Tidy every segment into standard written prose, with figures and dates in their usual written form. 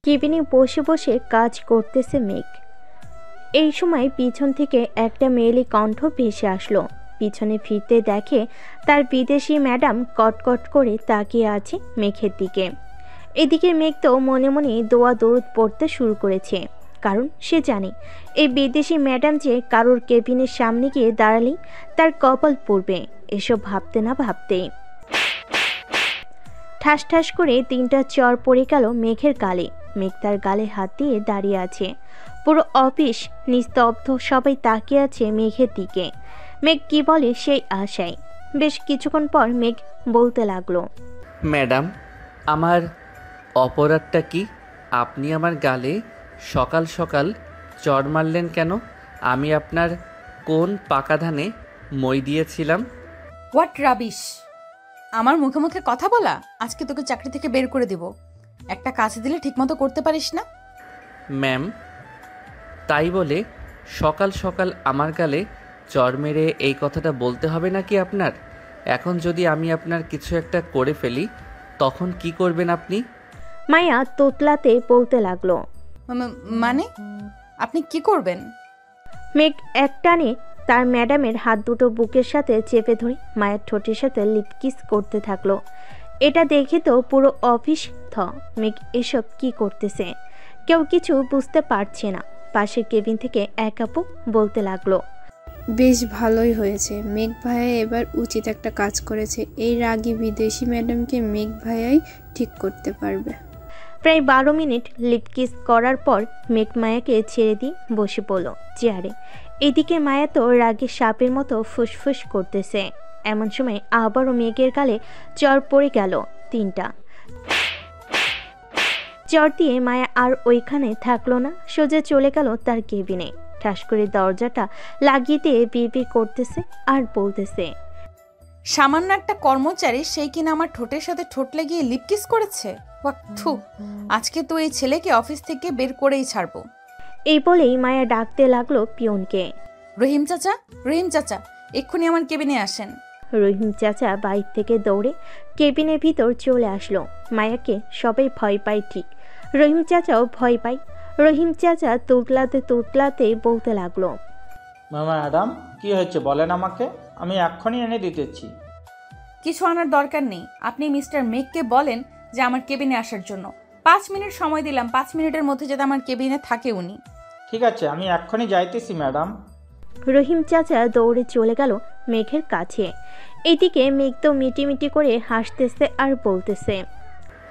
কেবিনে বসে বসে কাজ করতেছে মেঘ। এই সময় পিছন থেকে একটা মেয়েলি কণ্ঠ ভেসে আসলো। পিছনে ফিরতে দেখে তার বিদেশি ম্যাডাম কটকট করে তাকিয়ে আছে মেঘের দিকে। এদিকে মেঘ তো মনে মনে দোয়া দরুদ পড়তে শুরু করেছে, কারণ সে জানে এই বিদেশি ম্যাডাম যে কারোর কেবিনের সামনে গিয়ে দাঁড়ালেই তার কপাল পড়বে। এসব ভাবতে না ভাবতেই ঠাস ঠাস করে 3টা চর পড়ে গেল মেঘের গালে। মেঘ তার গালে হাত দিয়ে দাঁড়িয়ে আছে। পুরো অফিস নিস্তব্ধ, সবাই তাকিয়ে আছে মেঘের দিকে। মেঘ কি বলে সেই আশায়। বেশ কিছুক্ষণ পর মেঘ বলতে লাগলো, ম্যাডাম, আমার অপরাধটা কি? আপনি আমার গালে সকাল সকাল চড় মারলেন কেন? আমি আপনার কোন পাকা ধানে মই দিয়েছিলাম? What rubbish! আমার মুখে মুখে কথা বলা, আজকে তোকে চাকরি থেকে বের করে দিব। একটা কাজ দিলে ঠিকমতো করতে পারিস না। ম্যাম, তাই বলে সকাল সকাল আমার গালে চড় মেরে এই কথাটা বলতে হবে নাকি আপনার? এখন যদি আমি আপনার কিছু একটা করে ফেলি, তখন কি করবেন আপনি? মায়া তোতলাতে বলতে লাগলো, মানে আপনি কি করবেন? মেঘ একটানে তার ম্যাডামের হাত দুটো বুকের সাথে চেপে ধরে মায়ের ঠোঁটের সাথে লিপ কিস করতে থাকলো। এটা দেখে তো পুরো অফিস থ। মেঘ এসব কি করতেছে? কেউ কিছু বুঝতে পারছে না। পাশের কেবিন থেকে এক আপু বলতে লাগলো, বেশ ভালোই হয়েছে, মেঘ ভাইয়া এবার উচিত একটা কাজ করেছে। এই রাগী বিদেশি ম্যাডামকে মেঘ ভাইয়াই ঠিক করতে পারবে। প্রায় 12 মিনিট লিপ কিস করার পর মেঘ মায়াকে ছেড়ে দিয়ে বসে পড়ল চেয়ারে। এদিকে মায়া তো রাগে সাপের মতো ফুসফুস করতেছে। এমন সময় আবারও মেঘের গালে চর পড়ে গেল 3টা। চর দিয়ে মায়া আর ওইখানে থাকলো না, সোজা চলে গেল তার কেবিনে। ঠাস করে দরজাটা লাগিয়ে দিয়ে বিড়বিড় করতেছে আর বলতেছে, সামান্য একটা কর্মচারী, সেই কিনা আমার ঠোঁটের সাথে ঠোঁট লাগিয়ে লিপকিস করেছে। থু, আজকে তো এই ছেলেকে অফিস থেকে বের করেই ছাড়বো। এই বলেই মায়া ডাকতে লাগলো পিয়নকে, রহিম চাচা, রহিম চাচা, এক্ষুনি আমার কেবিনে আসেন। রহিম চাচা বাইর থেকে দৌড়ে কেবিনের ভিতর চলে আসলো। মায়াকে সবাই ভয় পায় ঠিক, রহিম চাচাও ভয় পায়। রহিম চাচা তুতলাতে তুতলাতে বলতে লাগলো, ম্যাডাম, কি হয়েছে বলেন আমাকে, আমি এক্ষুনি এনে দিতেছি। কিছু আনার দরকার নেই, আপনি মিস্টার মেঘকে বলেন যে আমার কেবিনে আসার জন্য। 5 মিনিট সময় দিলাম, 5 মিনিটের মধ্যে যাতে আমার কেবিনে থাকে উনি। ঠিক আছে, আমি এক্ষুনি যাইতেছি ম্যাডাম। রহিম চাচা দৌড়ে চলে গেল মেঘের কাছে। এদিকে মেঘ তো মিটিমিটি করে হাসতেছে আর বলতেছে,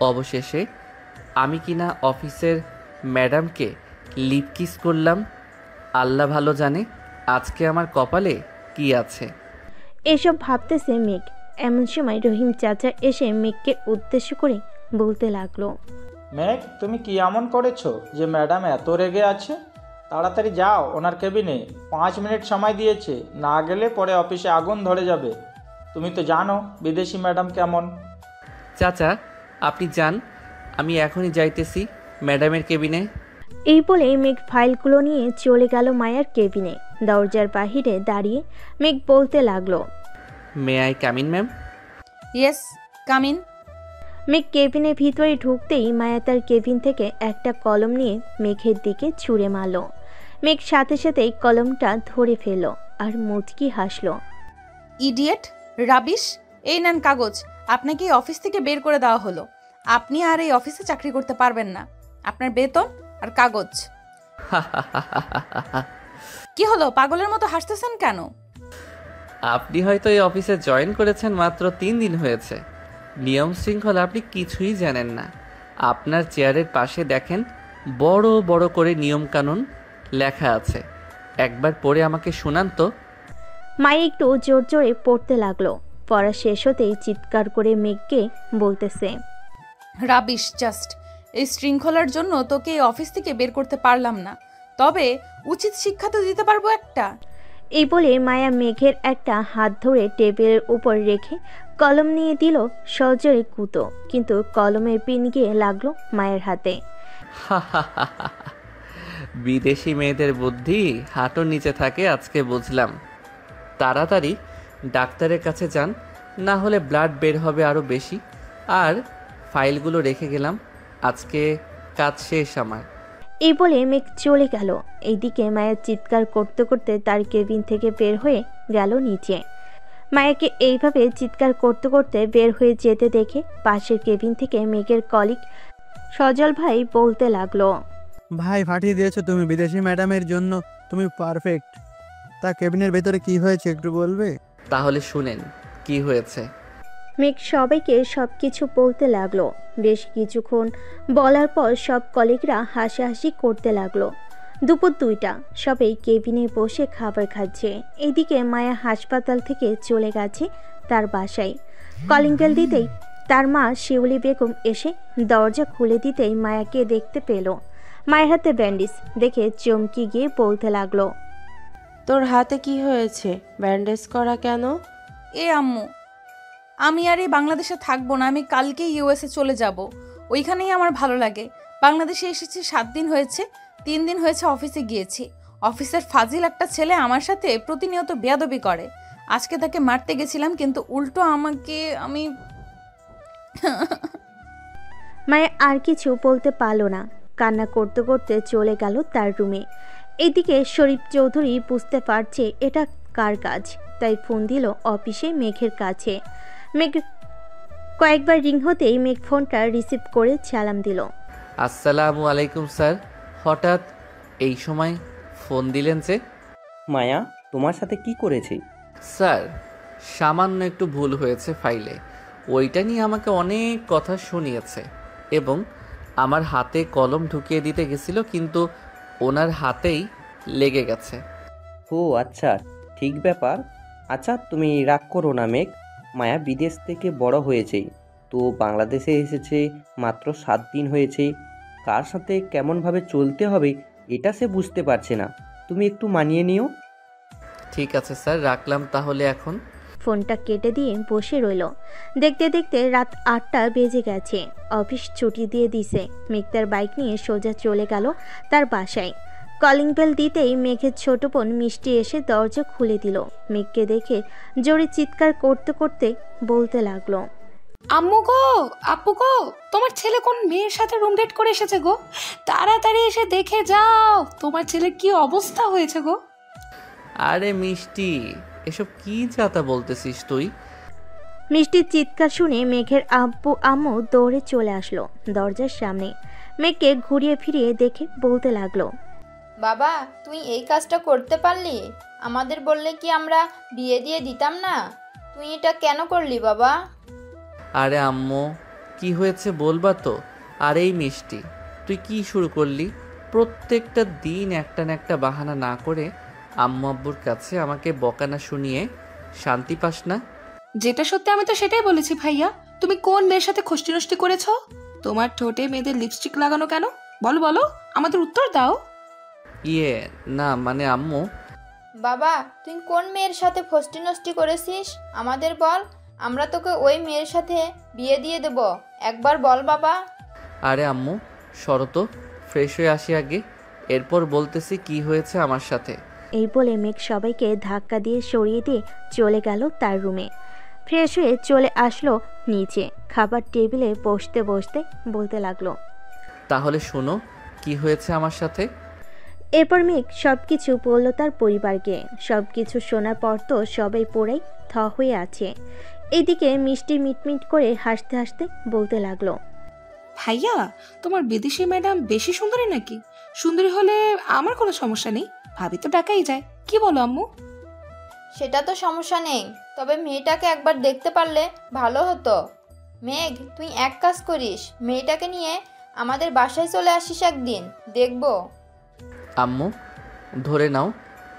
অবশেষে আমি কিনা অফিসের ম্যাডামকে লিপ কিস করলাম। আল্লাহ ভালো জানে আজকে আমার কপালে কি আছে। এসব ভাবতেছে মেঘ। এমন সময় রহিম চাচা এসে মেঘকে উদ্দেশ্য করে বলতে লাগলো, মেঘ, তুমি কি এমন করেছো যে ম্যাডাম এত রেগে আছে? তাড়াতাড়ি যাও ওনার কেবিনে, 5 মিনিট সময় দিয়েছে, না গেলে পরে অফিসে আগুন ধরে যাবে। তুমি তো জানো বিদেশি ম্যাডাম কেমন। চাচা, আপনি যান, আমি এখনই যাইতেছি ম্যাডামের কেবিনে। এই বলে মেঘ ফাইলগুলো নিয়ে চলে গেল মায়ার কেবিনে। দরজার বাহিরে দাঁড়িয়ে মেঘ বলতে লাগলো, may I come in ma'am? Yes, come in. মেঘ কেবিনের ভিতরে ঢুকতেই মায়া তার কেবিন থেকে একটা কলম নিয়ে মেঘের দিকে ছুঁড়ে মারল। মেঘ সাথে সাথেই কলমটা ধরে ফেলল আর মুচকি হাসল। Idiot, rubbish! এই নেন কাগজ, আপনাকে এই অফিস থেকে বের করে দেওয়া হলো। আপনি আর এই অফিসে চাকরি করতে পারবেন না। আপনার বেতন আর কাগজ। কি হলো, পাগলের মতো হাসতেছেন কেন? আপনি হয়তো এই অফিসে জয়েন করেছেন মাত্র 3 দিন হয়েছে। নিয়ম শৃঙ্খলা আপনি কিছুই জানেন না। আপনার চেয়ারের পাশে দেখেন বড় বড় করে নিয়ম কানুন লেখা আছে, একবার পড়ে আমাকে শোনান তো। মায়া একটু জোর জোরে পড়তে লাগলো। পড়া শেষ হতেই চিৎকার করে মেঘকে বলতেছে, রাবিশ জাস্ট! এই শৃঙ্খলার জন্য তোকে এই অফিস থেকে বের করতে পারলাম না, তবে উচিত শিক্ষা তো দিতে পারবো একটা। এই বলে মায়া মেঘের একটা হাত ধরে টেবিলের উপর রেখে কলম নিয়ে দিল সজোরে কুতো, কিন্তু কলমের পিন গিয়ে লাগলো মায়ের হাতে। বিদেশি মেয়েদের বুদ্ধি হাঁটুর নিচে থাকে আজকে বুঝলাম। তাড়াতাড়ি ডাক্তারের কাছে যান, না হলে ব্লাড বের হবে আরও বেশি। আর ফাইলগুলো রেখে গেলাম, আজকে কাজ শেষ আমার। এই বলে মেঘ চলে গেল। এইদিকে মায়া চিৎকার করতে করতে তার কেবিন থেকে বের হয়ে গেল নিচে। মায়াকে এইভাবে চিৎকার করতে করতে বের হয়ে যেতে দেখে পাশের কেবিন থেকে মেঘের কলিগ সজল ভাই বলতে লাগলো, ভাই ফাটিয়ে দিয়েছো তুমি, বিদেশি ম্যাডামের জন্য তুমি পারফেক্ট। তা কেবিনের ভেতরে কি হয়েছে একটু বলবে? তাহলে শুনেন কি হয়েছে। মেঘ সবাইকে সব কিছু বলতে লাগলো। বেশ কিছুক্ষণ বলার পর সব কলিগরা হাসাহাসি করতে লাগলো। দুপুর 2টা, সবাই কেবিনে বসে খাবার খাচ্ছে। এইদিকে মায়া হাসপাতাল থেকে চলে গেছে তার বাসায়। কলিং বেল দিতেই তার মা শিউলি বেগম এসে দরজা খুলে দিতেই মায়াকে দেখতে পেল। মায়ের হাতে ব্যান্ডেজ দেখে চমকে গিয়ে বলতে লাগলো, তোর হাতে কি হয়েছে? ব্যান্ডেজ করা কেন? আম্মু, আমি আর এই বাংলাদেশে থাকবো না, আমি কালকেই ইউএসএ চলে যাব। ওইখানেই আমার ভালো লাগে। বাংলাদেশে এসেছি 7 দিন হয়েছে, 3 দিন হয়েছে অফিসে গিয়েছি। অফিসের ফাজিল একটা ছেলে আমার সাথে প্রতিনিয়ত বেয়াদবি করে। আজকে তাকে মারতে গেছিলাম, কিন্তু উল্টো আমি মায়া আর কিছু বলতে পারল না, কান্না করতে করতে চলে গেল তার রুমে। এদিকে শরীফ চৌধুরী বুঝতে পারছে এটা কার কাজ, তাই ফোন দিল অফিসে মেঘের কাছে। মেঘ কয়েকবার রিং হতেই মেঘ ফোনটা রিসিভ করে সালাম দিল। আসসালামু আলাইকুম স্যার, হঠাৎ এই সময় ফোন দিলেন যে? মায়া তোমার সাথে কি করেছে? স্যার, সামান্য একটু ভুল হয়েছে ফাইলে, ওইটা নিয়ে আমাকে অনেক কথা শুনিয়েছে এবং আমার হাতে কলম ঢুকিয়ে দিতে গেছিল, কিন্তু ওনার হাতেই লেগে গেছে। ও আচ্ছা, ঠিক ব্যাপার। আচ্ছা তুমি রাগ করো না মেঘ, মায়া বিদেশ থেকে বড় হয়েছে, তো বাংলাদেশে এসেছে মাত্র 7 দিন হয়েছে। কার সাথে কেমনভাবে চলতে হবে এটা সে বুঝতে পারছে না, তুমি একটু মানিয়ে নিও। ঠিক আছে স্যার, রাখলাম তাহলে এখন। ফোনটা কেটে দিয়ে বসে রইল। দেখতে দেখতে রাত 8টা বেজে গেছে। অফিস ছুটি দিয়ে দিছে। মেঘ তার বাইক নিয়ে সোজা চলে গেল তার বাসায়। কলিং বেল দিতেই মেঘের ছোট বোন মিষ্টি এসে দরজা খুলে দিল। মেঘকে দেখে জোরে চিৎকার করতে করতে বলতে লাগলো, আম্মু গো, আপু গো, তোমার ছেলে কোন মেয়ের সাথে রুম ডেট করে এসেছে গো। তাড়াতাড়ি এসে দেখে যাও তোমার ছেলের কি অবস্থা হয়েছে গো। আরে মিষ্টি, এসব কি যাতা বলতেছিস তুই? মিষ্টির চিৎকার শুনে মেঘের আব্বু আম্মু দৌড়ে চলে আসলো দরজার সামনে। মেঘকে ঘুরিয়ে ফিরিয়ে দেখে বলতে লাগলো, বাবা তুই এই কাজটা করতে পারলি? আমাদের বললে কি আমরা বিয়ে দিয়ে দিতাম না? তুই এটা কেন করলি বাবা? আরে আম্মু, কি হয়েছে বলবা তো? আর এই মিষ্টি, তুই কি শুরু করলি? প্রত্যেকটা দিন একটা না একটা বাহানা না করে আম্মু আব্বুর কাছে আমাকে বকানা শুনিয়ে শান্তি পাস না? যেটা সত্যি আমি তো সেটাই বলেছি ভাইয়া। তুমি কোন মেয়ের সাথে খষ্টি নষ্টি করেছো? তোমার ঠোঁটে মেয়েদের লিপস্টিক লাগানো কেন? বলো বলো, আমাদের উত্তর দাও। না মানে আম্মু। বাবা তুই কোন মেয়ের সাথে ফষ্টি নষ্টি করেছিস আমাদের বল, আমরা তোকে ওই মেয়ের সাথে বিয়ে দিয়ে দেব। একবার বল বাবা। আরে আম্মু শরত, ফ্রেশ হয়ে আসি আগে, এরপর বলতেছি কি হয়েছে আমার সাথে। এই বলে মেঘ সবাইকে ধাক্কা দিয়ে সরিয়ে দিয়ে চলে গেল তার রুমে। ফ্রেশ হয়ে চলে আসলো নিচে। খাবার টেবিলে বসতে বসতে বলতে লাগলো, তাহলে শোনো কি হয়েছে আমার সাথে। এরপর মেঘ সব কিছু বলল তার পরিবারকে। সব কিছু শোনার পর তো সবাই পুরাই থ হয়ে আছে। এদিকে মিষ্টি মিটমিট করে হাসতে হাসতে বলতে লাগলো, ভাইয়া তোমার বিদেশি ম্যাডাম বেশি সুন্দরী নাকি? সুন্দরী হলে আমার কোনো সমস্যা নেই, ভাবি তো টাকাই যায়। কি বলো আম্মু? সেটা তো সমস্যা নেই, তবে মেয়েটাকে একবার দেখতে পারলে ভালো হতো। মেঘ তুই এক কাজ করিস, মেয়েটাকে নিয়ে আমাদের বাসায় চলে আসিস একদিন, দেখবো। আম্মু ধরে নাও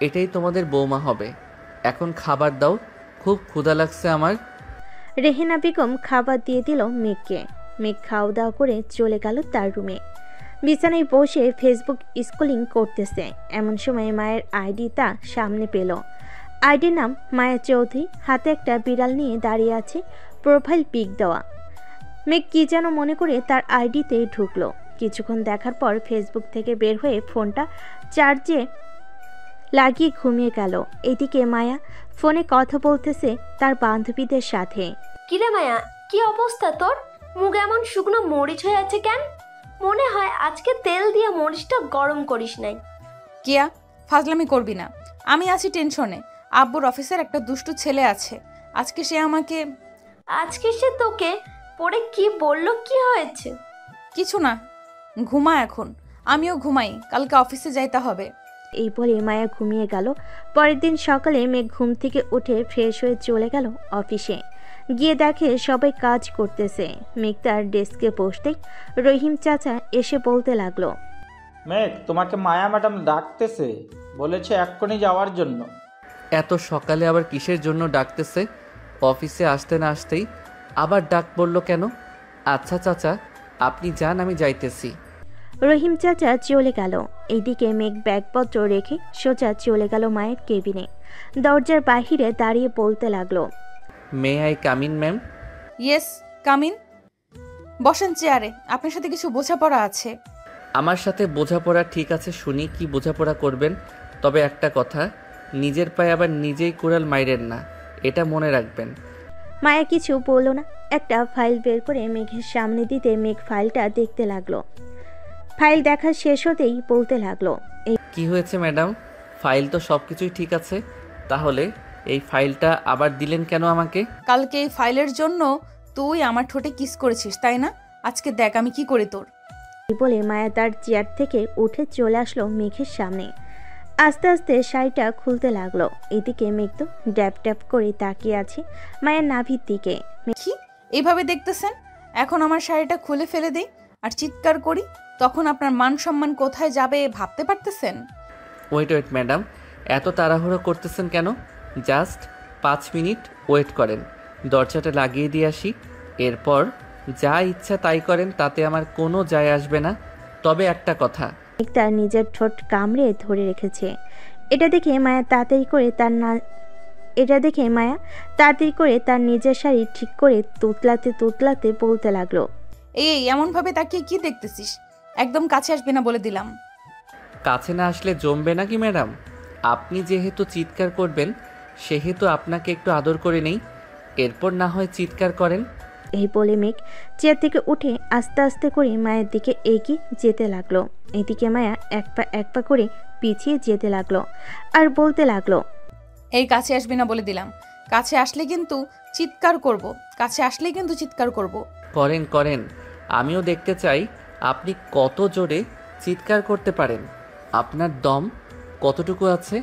এটাই তোমাদের বৌমা হবে। এখন খাবার দাও, খুব ক্ষুধা লাগছে আমার। রেহেনা বেগম খাবার দিয়ে দিল মেঘকে। মেঘ খাওয়া দাওয়া করে চলে গেল তার রুমে। বিছানায় বসে ফেসবুক স্ক্রলিং করতেছে। এমন সময় মায়ের আইডি তা সামনে পেল। আইডির নাম মায়া চৌধুরী, হাতে একটা বিড়াল নিয়ে দাঁড়িয়ে আছে, প্রোফাইল পিক দেওয়া। মেঘ কি যেন মনে করে তার আইডিতে ঢুকলো। কিছুক্ষণ দেখার পর ফেসবুক থেকে বের হয়ে ফোনটা চার্জে লাগিয়ে ঘুমিয়ে গেল। এদিকে মায়া ফোনে কথা বলতেছে তার বান্ধবীদের সাথে। কিরে মায়া, কি অবস্থা তোর? মুখ এমন শুকনো মরিচ হয়ে আছে কেন? মনে হয় আজকে তেল দিয়ে মরিচটা গরম করিস নাই। কিয়া, ফাজলামি করবি না। আমি আছি টেনশনে। আব্বুর অফিসের একটা দুষ্টু ছেলে আছে। আজকে সে তোকে পরে কি বললো, কি হয়েছে? কিছু না, ঘুমা এখন। আমিও ঘুমাই, কালকে অফিসে যাইতে হবে। এই বলে মায়া ঘুমিয়ে গেল। পরের দিন সকালে মেঘ ঘুম থেকে উঠে ফ্রেশ হয়ে চলে গেল অফিসে। গিয়ে দেখে সবাই কাজ করতেছে। মেঘ তার ডেস্কে বসতেই রহিম চাচা এসে বলতে লাগলো, মেঘ, তোমাকে মায়া ম্যাডাম ডাকতেছে, বলেছে এক্ষুনি যাওয়ার জন্য। এত সকালে আবার কিসের জন্য ডাকতেছে? অফিসে আসতে না আসতেই আবার ডাক পড়লো কেন? আচ্ছা চাচা, আপনি যান, আমি যাইতেছি। রহিম চাচা চলে গেল। এইদিকে মেঘ ব্যাগপত্র রেখে সোজা চলে গেল মায়ের কেবিনে। দরজার বাহিরে দাঁড়িয়ে বলতে লাগলো, may I come in ma'am? Yes, come in. বসেন চেয়ারে, আপনার সাথে কিছু বোঝাপড়া আছে। আমার সাথে বোঝাপড়া ঠিক আছে, শুনি কি বোঝাপড়া করবেন। তবে একটা কথা, নিজের পায়ে আবার নিজেই কুড়াল মাইরেন না, এটা মনে রাখবেন। মায়া কিছু বলল না। একটা ফাইল বের করে মেঘের সামনে দিতে মেঘ ফাইলটা দেখতে লাগলো। ফাইল দেখা শেষ হতেই বলতে লাগলো, কি হয়েছে ম্যাডাম? ফাইল তো সব কিছুই ঠিক আছে, তাহলে এই ফাইলটা আবার দিলেন কেন আমাকে? কালকে এই ফাইলের জন্য তুই আমার ঠোঁটে কিস করেছিস, তাই না? আজকে দেখ আমি কি করি তোর। বলে মায়া তার চেয়ার থেকে উঠে চলে আসলো মেঘের সামনে। আস্তে আস্তে শাড়িটা খুলতে লাগলো। এদিকে মেঘ তো ড্যাপ ড্যাপ করে তাকিয়ে আছে মায়ের নাভির দিকে। কি এইভাবে দেখতেছেন? এখন আমার শাড়িটা খুলে ফেলে দিই আর চিৎকার করি, তখন আপনার মান সম্মান কোথায় যাবে ভাবতে পারতেছেন? ওয়েট ম্যাডাম, এত তাড়াহুড়ো করতেছেন কেন? জাস্ট 5 মিনিট ওয়েট করেন, দরজাটা লাগিয়ে দিয়ে আসি, এরপর যা ইচ্ছা তাই করেন, তাতে আমার কোনো যায় আসবে না। তবে একটা কথা, মেঘ তার নিজের ঠোঁট কামড়ে ধরে রেখেছে। এটা দেখে মায়া তাড়াতাড়ি করে তার নিজের শাড়ি ঠিক করে তুতলাতে বলতে লাগলো, এই এমন ভাবে তাকিয়ে কি দেখতেছিস? একদম কাছে আসবি না বলে দিলাম। কাছে না আসলে জমবে নাকি ম্যাডাম? আপনি যেহেতু চিৎকার করবেন, সেহেতু আপনাকে একটু আদর করে নেই, এরপর না হয় চিৎকার করেন। এই বলে মেঘ চেয়ার থেকে উঠে আস্তে আস্তে করে মায়ের দিকে এগিয়ে যেতে লাগলো। এদিকে মায়া এক পা করে পিছিয়ে যেতে লাগলো আর বলতে লাগলো, এই কাছে আসবি না বলে দিলাম। কাছে আসলে কিন্তু চিৎকার করব। করেন, আমিও দেখতে চাই আপনি কত জোরে চিৎকার করতে পারেন, আপনার দম কতটুকু আছে।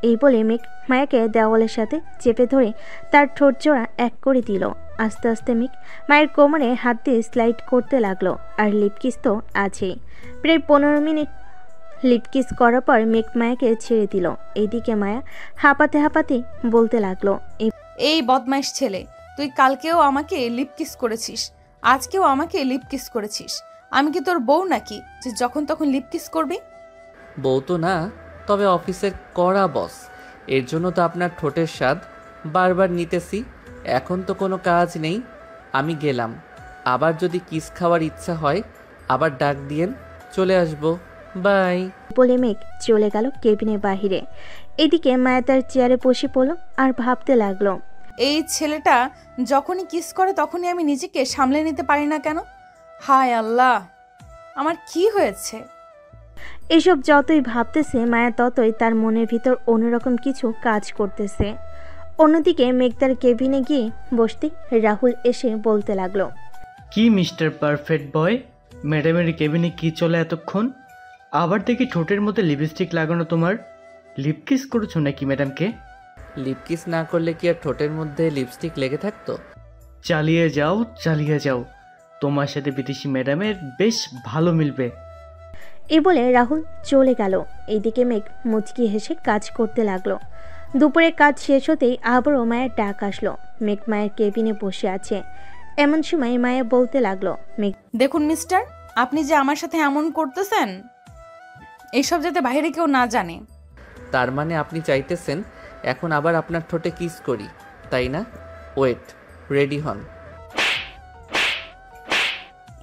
এই বলে মেঘ মায়াকে দেওয়ালের সাথে চেপে ধরে তার ঠোঁট জোড়া এক করে দিল। আস্তে আস্তে মেঘ মায়ের কোমরে হাত দিয়ে স্লাইড করতে লাগলো। আর লিপকিস তো আছেই। প্রায় 15 মিনিট লিপকিস করার পর মেঘ মায়াকে ছেড়ে দিল। এইদিকে মায়া হাঁপাতে বলতে লাগলো, এই বদমাইশ ছেলে, তুই কালকেও আমাকে লিপকিস করেছিস, আজকেও আমাকে লিপকিস করেছিস। আমি কি তোর বউ নাকি যে যখন তখন লিপকিস করবি? বউ তো না, তবে অফিসের কড়া বস, এর জন্য তো আপনার ঠোঁটের স্বাদ বারবার নিতেছি। এখন তো কোনো কাজ নেই, আমি গেলাম। আবার যদি কিস খাওয়ার ইচ্ছা হয় আবার ডাক দিয়েন, চলে আসবো। বাই বলে মেঘ চলে গেল কেবিনের বাহিরে। এদিকে মায়া তার চেয়ারে বসে পড়ল আর ভাবতে লাগলো, এই ছেলেটা যখনই কিস করে তখনই আমি নিজেকে সামলে নিতে পারি না কেন? হায় আল্লাহ, আমার কি হয়েছে? এসব যতই ভাবতেছে মায়া ততই তার মনের ভিতর অন্যরকম কিছু কাজ করতেছে। অন্যদিকে মেঘ তার কেবিনে গিয়ে বসতে রাহুল এসে বলতে লাগলো, কি মিস্টার পারফেক্ট বয়, ম্যাডামের কেবিনে কি চলে এতক্ষণ? আবার দেখি ঠোঁটের মধ্যে লিপস্টিক লাগানো, তোমার লিপকিস করেছো নাকি ম্যাডামকে? লিপকিস না করলে কি আর ঠোঁটের মধ্যে লিপস্টিক লেগে থাকতো? চালিয়ে যাও, তোমার সাথে বিদেশি ম্যাডামের বেশ ভালো মিলবে। এই বলে রাহুল চলে গেল। এইদিকে মেঘ মুচকি হেসে কাজ করতে লাগলো। দুপুরে কাজ শেষ হতেই আবারও মায়ের ডাক আসলো। মেঘ মায়ের কেবিনে বসে আছে। এমন সময় মায়া বলতে লাগলো, মেঘ, দেখুন মিস্টার, আপনি যে আমার সাথে এমন করতেছেন, এইসব যাতে বাইরে কেউ না জানে। তার মানে আপনি চাইতেছেন এখন আবার আপনার ঠোঁটে কিস করি, তাই না? ওয়েট, রেডি হন।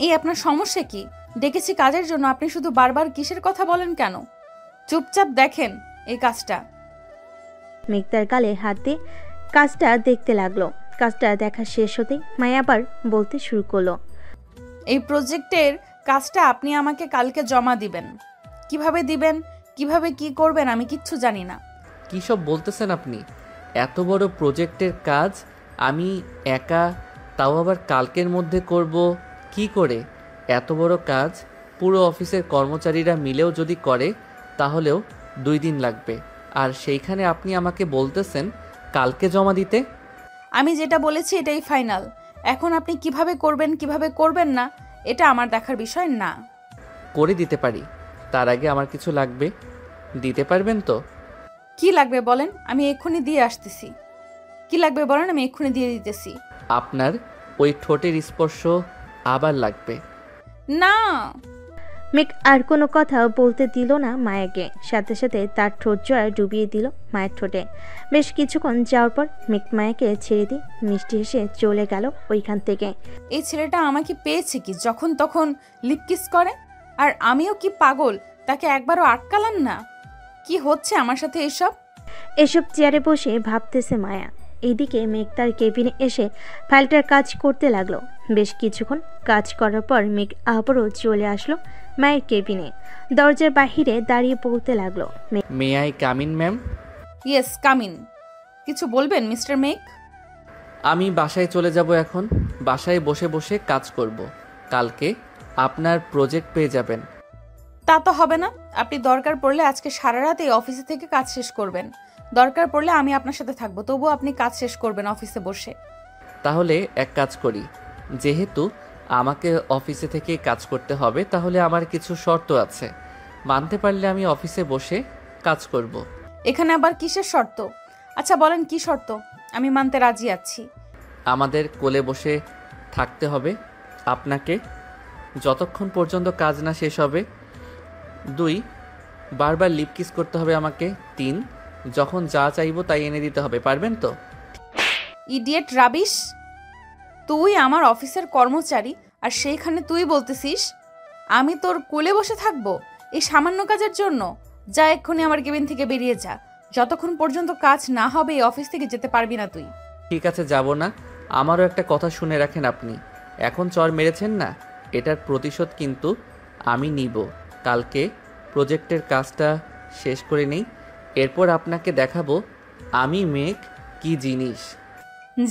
এই আপনার সমস্যা কি? ডেকেছি কাজের জন্য, আপনি শুধু বারবার কিসের কথা বলেন কেন? চুপচাপ দেখেন এই কাজটা। মেঘ তার গালে হাত দিয়ে কাজটা দেখতে লাগলো। কাজটা দেখা শেষ হতেই মায়া আবার বলতে শুরু করলো, এই প্রজেক্টের কাজটা আপনি আমাকে কালকে জমা দিবেন। কিভাবে দিবেন, কিভাবে কি করবেন আমি কিচ্ছু জানি না। কী সব বলতেছেন আপনি? এত বড় প্রজেক্টের কাজ আমি একা, তাও আবার কালকের মধ্যে করব কি করে? এত বড় কাজ পুরো অফিসের কর্মচারীরা মিলেও যদি করে তাহলেও 2 দিন লাগবে, আর সেইখানে আপনি আমাকে বলতেছেন কালকে জমা দিতে। আমি যেটা বলেছি এটাই ফাইনাল। এখন আপনি কিভাবে করবেন কিভাবে করবেন না এটা আমার দেখার বিষয় না। করে দিতে পারি, তার আগে আমার কিছু লাগবে। দিতে পারবেন তো? কি লাগবে বলেন, আমি এক্ষুনি দিয়ে আসতেছি। কি লাগবে বলেন, আমি এক্ষুনি দিয়ে দিতেছি। আপনার ওই ঠোঁটের স্পর্শ আবার লাগবে। না। মেঘ আর কোনো কথা বলতে দিল না মায়াকে, সাথে সাথে তার ঠোঁট জোড়া ডুবিয়ে দিল মায়ের ঠোঁটে। বেশ কিছুক্ষণ যাওয়ার পর মেঘ মায়াকে ছেড়ে দিয়ে মিষ্টি হেসে চলে গেল ওইখান থেকে। এই ছেলেটা আমাকে পেয়েছে কি যখন তখন লিপ কিস করে, আর আমিও কি পাগল তাকে একবারও আটকালাম না? কি হচ্ছে আমার সাথে এসব? এসব চেয়ারে বসে ভাবতেছে মায়া। এইদিকে মেঘ তার কেবিনে এসে ফাইলটার কাজ করতে লাগলো। বেশ কিছুক্ষণ কাজ করার পর মেঘ আবারও চলে আসলো মায়ের কেবিনে। দরজার বাহিরে দাঁড়িয়ে বলতে লাগলো, may I come in ma'am? Yes come in. কিছু বলবেন মিস্টার মেঘ? আমি বাসায় চলে যাব এখন। বাসায় বসে বসে কাজ করব। কালকে আপনার প্রজেক্ট পেয়ে যাবেন। তা তো হবে না। আপনি দরকার পড়লে আজকে সারা রাত এই অফিসে থেকে কাজ শেষ করবেন। দরকার পড়লে আমি আপনার সাথে থাকবো, তবুও আপনি কাজ শেষ করবেন অফিসে বসে। তাহলে এক কাজ করি, যেহেতু আমাকে অফিসে থেকে কাজ করতে হবে তাহলে আমার কিছু শর্ত আছে। মানতে পারলে আমি অফিসে বসে কাজ করব। এখানে আবার কিসের শর্ত? আচ্ছা বলেন কি শর্ত, আমি মানতে রাজি আছি। আমাদের কোলে বসে থাকতে হবে আপনাকে যতক্ষণ পর্যন্ত কাজ না শেষ হবে। 2, বারবার লিপ কিস করতে হবে আমাকে। 3, যখন যা চাইবো তাই এনে দিতে হবে। পারবেন তো? Idiot rubbish! তুই আমার অফিসের কর্মচারী আর সেইখানে তুই বলতেছিস আমি তোর কোলে বসে থাকবো এই সামান্য কাজের জন্য? যা এক্ষুনি আমার কেবিন থেকে বেরিয়ে যা। যতক্ষণ পর্যন্ত কাজ না হবে এই অফিস থেকে যেতে পারবি না তুই। ঠিক আছে, যাব না। আমারও একটা কথা শুনে রাখেন, আপনি এখন চর মেরেছেন না, এটার প্রতিশোধ কিন্তু আমি নিব। কালকে প্রজেক্টের কাজটা শেষ করে নেই, এরপর আপনাকে দেখাবো আমি মেঘ কি জিনিস।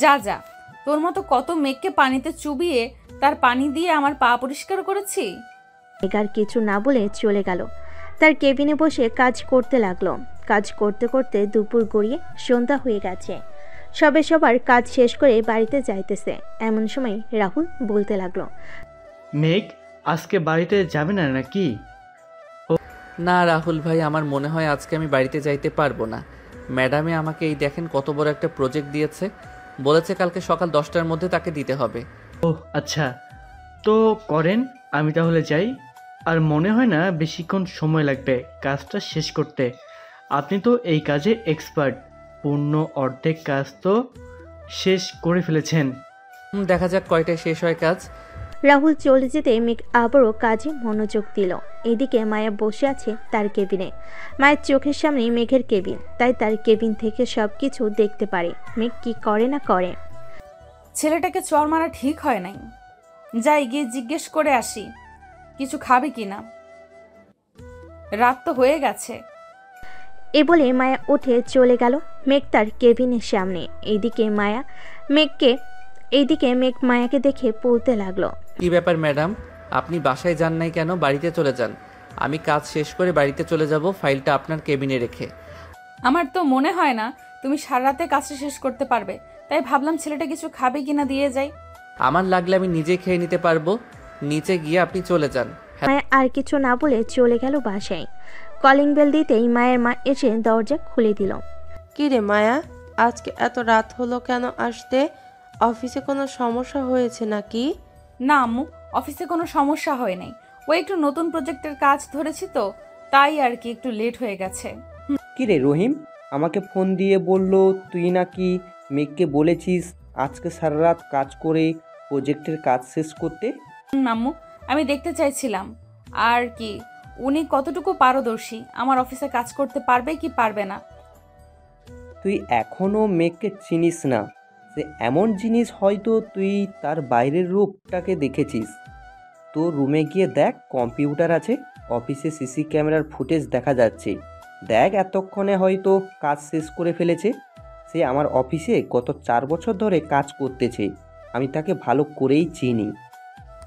যা যা, তোর মতো কত মেঘকে পানিতে চুবিয়ে তার পানি দিয়ে আমার পা পরিষ্কার করেছি। মেঘ আর কিছু না বলে চলে গেল। তার কেবিনে বসে কাজ করতে লাগলো। কাজ করতে করতে দুপুর গড়িয়ে সন্ধ্যা হয়ে গেছে। সবে সবার কাজ শেষ করে বাড়িতে যাইতেছে। এমন সময় রাহুল বলতে লাগলো, মেঘ আজকে বাড়িতে যাবে না নাকি? না রাহুল ভাই, আমার মনে হয় আজকে আমি বাড়িতে যাইতে পারবো না। ম্যাডামে আমাকে এই দেখেন কত বড় একটা প্রজেক্ট দিয়েছে, বলেছে কালকে সকাল 10টার মধ্যে তাকে দিতে হবে। ওহ আচ্ছা, তো করেন, আমি তাহলে যাই। আর মনে হয় না বেশিক্ষণ সময় লাগবে কাজটা শেষ করতে। আপনি তো এই কাজে এক্সপার্ট, পূর্ণ অর্ধেক কাজ তো শেষ করে ফেলেছেন। দেখা যাক কয়টায় শেষ হয় কাজ। রাহুল চলে যেতে মেঘ আবারও কাজে মনোযোগ দিল। এদিকে মায়া বসে আছে তার কেবিনে। মায়ের চোখের সামনে মেঘের কেবিন, তাই তার কেবিন থেকে সবকিছু দেখতে পারে মেঘ কি করে না করে। ছেলেটাকে চর মারা ঠিক হয় নাই। যাই গিয়ে জিজ্ঞেস করে আসি কিছু খাবে কিনা, রাত তো হয়ে গেছে। এ বলে মায়া উঠে চলে গেল মেঘ তার কেবিনের সামনে। এইদিকে মেঘ মায়াকে দেখে বলতে লাগলো, কি ব্যাপার ম্যাডাম, আপনি বাসায় যান নাই কেন? বাড়িতে চলে যান। আমি কাজ শেষ করে বাড়িতে চলে যাব, ফাইলটা আপনার কেবিনে রেখে। আমার তো মনে হয় না তুমি সারা রাতে কাজটা শেষ করতে পারবে, তাই ভাবলাম ছেলেটা কিছু খাবে কিনা দিয়ে যাই। আমার লাগলে আমি নিজে খেয়ে নিতে পারবো, নিচে গিয়ে আপনি চলে যান। মায়া আর কিছু না বলে চলে গেল বাসায়। কলিং বেল দিতেই মায়ের মা এসে দরজা খুলে দিল। কি রে মায়া, আজকে এত রাত হলো কেন আসতে? অফিসে কোনো সমস্যা হয়েছে নাকি? না আম্মু, অফিসে কোনো সমস্যা হয় নাই। ও একটু নতুন প্রজেক্টের কাজ ধরেছি তো, তাই আর কি একটু লেট হয়ে গেছে। কি রে রহিম, আমাকে ফোন দিয়ে বলল তুই নাকি মেঘকে বলেছিস আজকে সারা রাত কাজ করে প্রজেক্টের কাজ শেষ করতে। আম্মু, আমি দেখতে চাইছিলাম আর কি উনি কতটুকু পারদর্শী, আমার অফিসে কাজ করতে পারবে কি পারবে না। তুই এখনও মেঘকে চিনিস না, সে এমন জিনিস হয়তো তুই তার বাইরের রূপটাকে দেখেছিস। তো রুমে গিয়ে দেখ, কম্পিউটার আছে, অফিসে সিসি ক্যামেরার ফুটেজ দেখা যাচ্ছে। দেখ, এতক্ষণে হয়তো কাজ শেষ করে ফেলেছে। সে আমার অফিসে গত 4 বছর ধরে কাজ করতেছে, আমি তাকে ভালো করেই চিনি।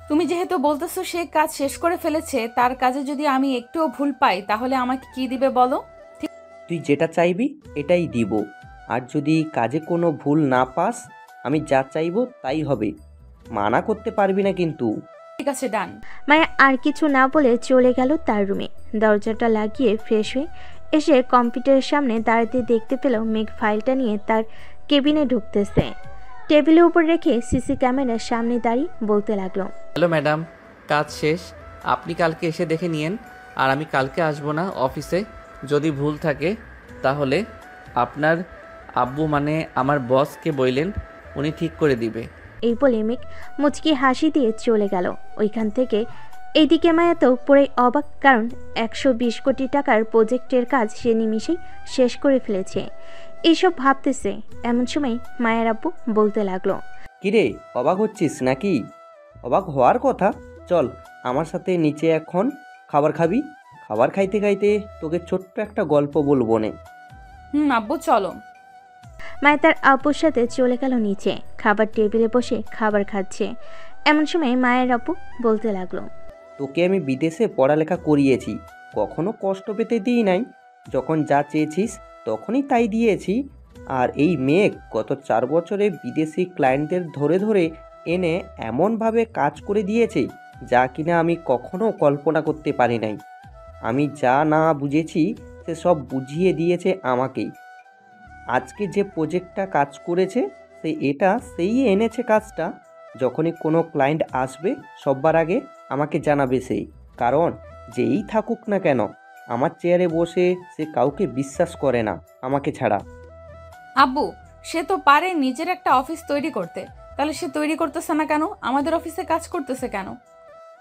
তুমি যেহেতু বলতেছো সে কাজ শেষ করে ফেলেছে, তার কাজে যদি আমি একটুও ভুল পাই তাহলে আমাকে কি দিবে বলো? তুই যেটা চাইবি এটাই দিব, আর যদি কাজে কোনো ভুল না পাস আমি যা চাইবো তাই হবে, মানা করতে পারবি না কিন্তু। ঠিক আছে, ডান। মায়া আর কিছু না বলে চলে গেল তার রুমে। দরজাটা লাগিয়ে ফ্রেশ হয়ে এসে কম্পিউটারের সামনে দাঁড়াতে দেখতে পেল মেঘ ফাইলটা নিয়ে তার কেবিনে ঢুকতেছে। টেবিলের উপর রেখে সিসি ক্যামেরার সামনে দাঁড়িয়ে বলতে লাগলো, হ্যালো ম্যাডাম, কাজ শেষ। আপনি কালকে এসে দেখে নিয়েন, আর আমি কালকে আসবো না অফিসে। যদি ভুল থাকে তাহলে আপনার আব্বু মানে আমার বসকে বললেন, উনি ঠিক করে দিবে। এই বলে মেঘ মুচকি হাসি দিয়ে চলে গেল ওইখান থেকে। এইদিকে মায়া তো পুরো অবাক, কারণ 120 কোটি টাকার প্রজেক্টের কাজ সে নিমিষেই শেষ করে ফেলেছে। এইসব ভাবতেছে এমন সময় মায়ের আব্বু বলতে লাগলো, কিরে, অবাক হচ্ছিস নাকি? অবাক হওয়ার কথা। চল আমার সাথে নিচে এখন খাবার খাবি। খাবার খাইতে খাইতে তোকে ছোট্ট একটা গল্প বলবো নে। আব্বু চলো। মায়া তার আব্বুর সাথে চলে গেল নিচে, খাবার টেবিলে বসে খাবার খাচ্ছে। এমন সময় মায়ের আব্বু বলতে লাগলো, তোকে আমি বিদেশে পড়ালেখা করিয়েছি, কখনো কষ্ট পেতে দিই নাই। যখন যা চেয়েছিস তখনই তাই দিয়েছি। আর এই মেঘ গত 4 বছরে বিদেশি ক্লায়েন্টদের ধরে ধরে এনে এমনভাবে কাজ করে দিয়েছে যা কিনা আমি কখনো কল্পনা করতে পারি নাই। আমি যা না বুঝেছি সে সব বুঝিয়ে দিয়েছে আমাকেই। আজকে যে প্রজেক্টটা কাজ করেছে সেই এনেছে কাজটা। যখনই কোনো ক্লায়েন্ট আসবে সবার আগে আমাকে জানাবে সেই, কারণ যেই থাকুক না কেন আমার চেয়ারে বসে সে কাউকে বিশ্বাস করে না আমাকে ছাড়া। আব্বু, সে তো পারে নিজের একটা অফিস তৈরি করতে, তাহলে সে তৈরি করতেছে না কেন? আমাদের অফিসে কাজ করতেছে কেন?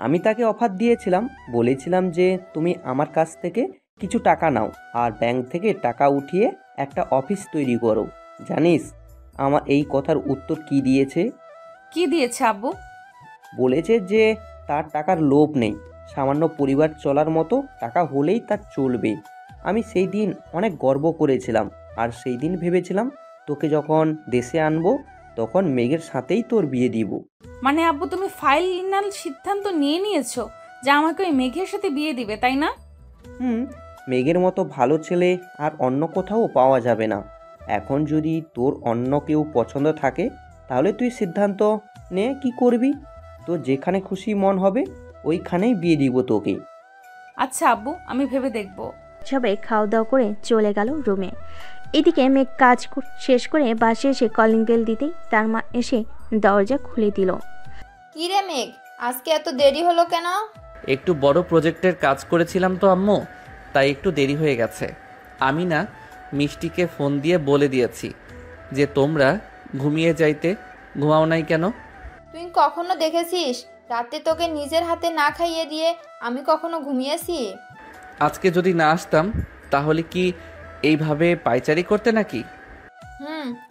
আমি তাকে অফার দিয়েছিলাম, বলেছিলাম যে তুমি আমার কাছ থেকে কিছু টাকা নাও আর ব্যাংক থেকে টাকা উঠিয়ে একটা অফিস তৈরি করো। জানিস আমার এই কথার উত্তর কি দিয়েছে? কি দিয়েছে আব্বু? বলেছে যে তার টাকার লোভ নেই, সামান্য পরিবার চলার মতো টাকা হলেই তার চলবে। আমি সেই দিন অনেক গর্ব করেছিলাম, আর সেই দিন ভেবেছিলাম তোকে যখন দেশে আনবো তখন মেঘের সাথেই তোর বিয়ে দিব। মানে আব্বু, তুমি ফাইনাল সিদ্ধান্ত নিয়ে নিয়েছো যে আমাকে ওই মেঘের সাথে বিয়ে দিবে, তাই না? মেঘের মতো ভালো ছেলে আর অন্য কোথাও পাওয়া যাবে না। এখন যদি তোর অন্য কেউ পছন্দ থাকে তাহলে তুই সিদ্ধান্ত নে কি করবি। তোর যেখানে খুশি মন হবে ওইখানেই বিয়ে দিব তোকে। আচ্ছা আব্বু, আমি ভেবে দেখব। সবাই খাওয়া দাওয়া করে চলে গেল রুমে। এদিকে মেঘ কাজ শেষ করে বাসে এসে কলিং বেল দিতেই তার মা এসে দরজা খুলে দিল। কি রে মেঘ, আজকে এত দেরি হলো কেন? একটু বড় প্রজেক্টের কাজ করেছিলাম তো আম্মু, তাই একটু দেরি হয়ে গেছে। আমি না মিষ্টিকে ফোন দিয়ে বলে দিয়েছি যে তোমরা ঘুমিয়ে যাইতে, ঘুমাও নাই কেন? তুই কখনো দেখেছিস রাতে তোকে নিজের হাতে না খাইয়ে দিয়ে আমি কখনো ঘুমিয়েছি? আজকে যদি না আসতাম তাহলে কি এইভাবে পায়চারি করতে নাকি?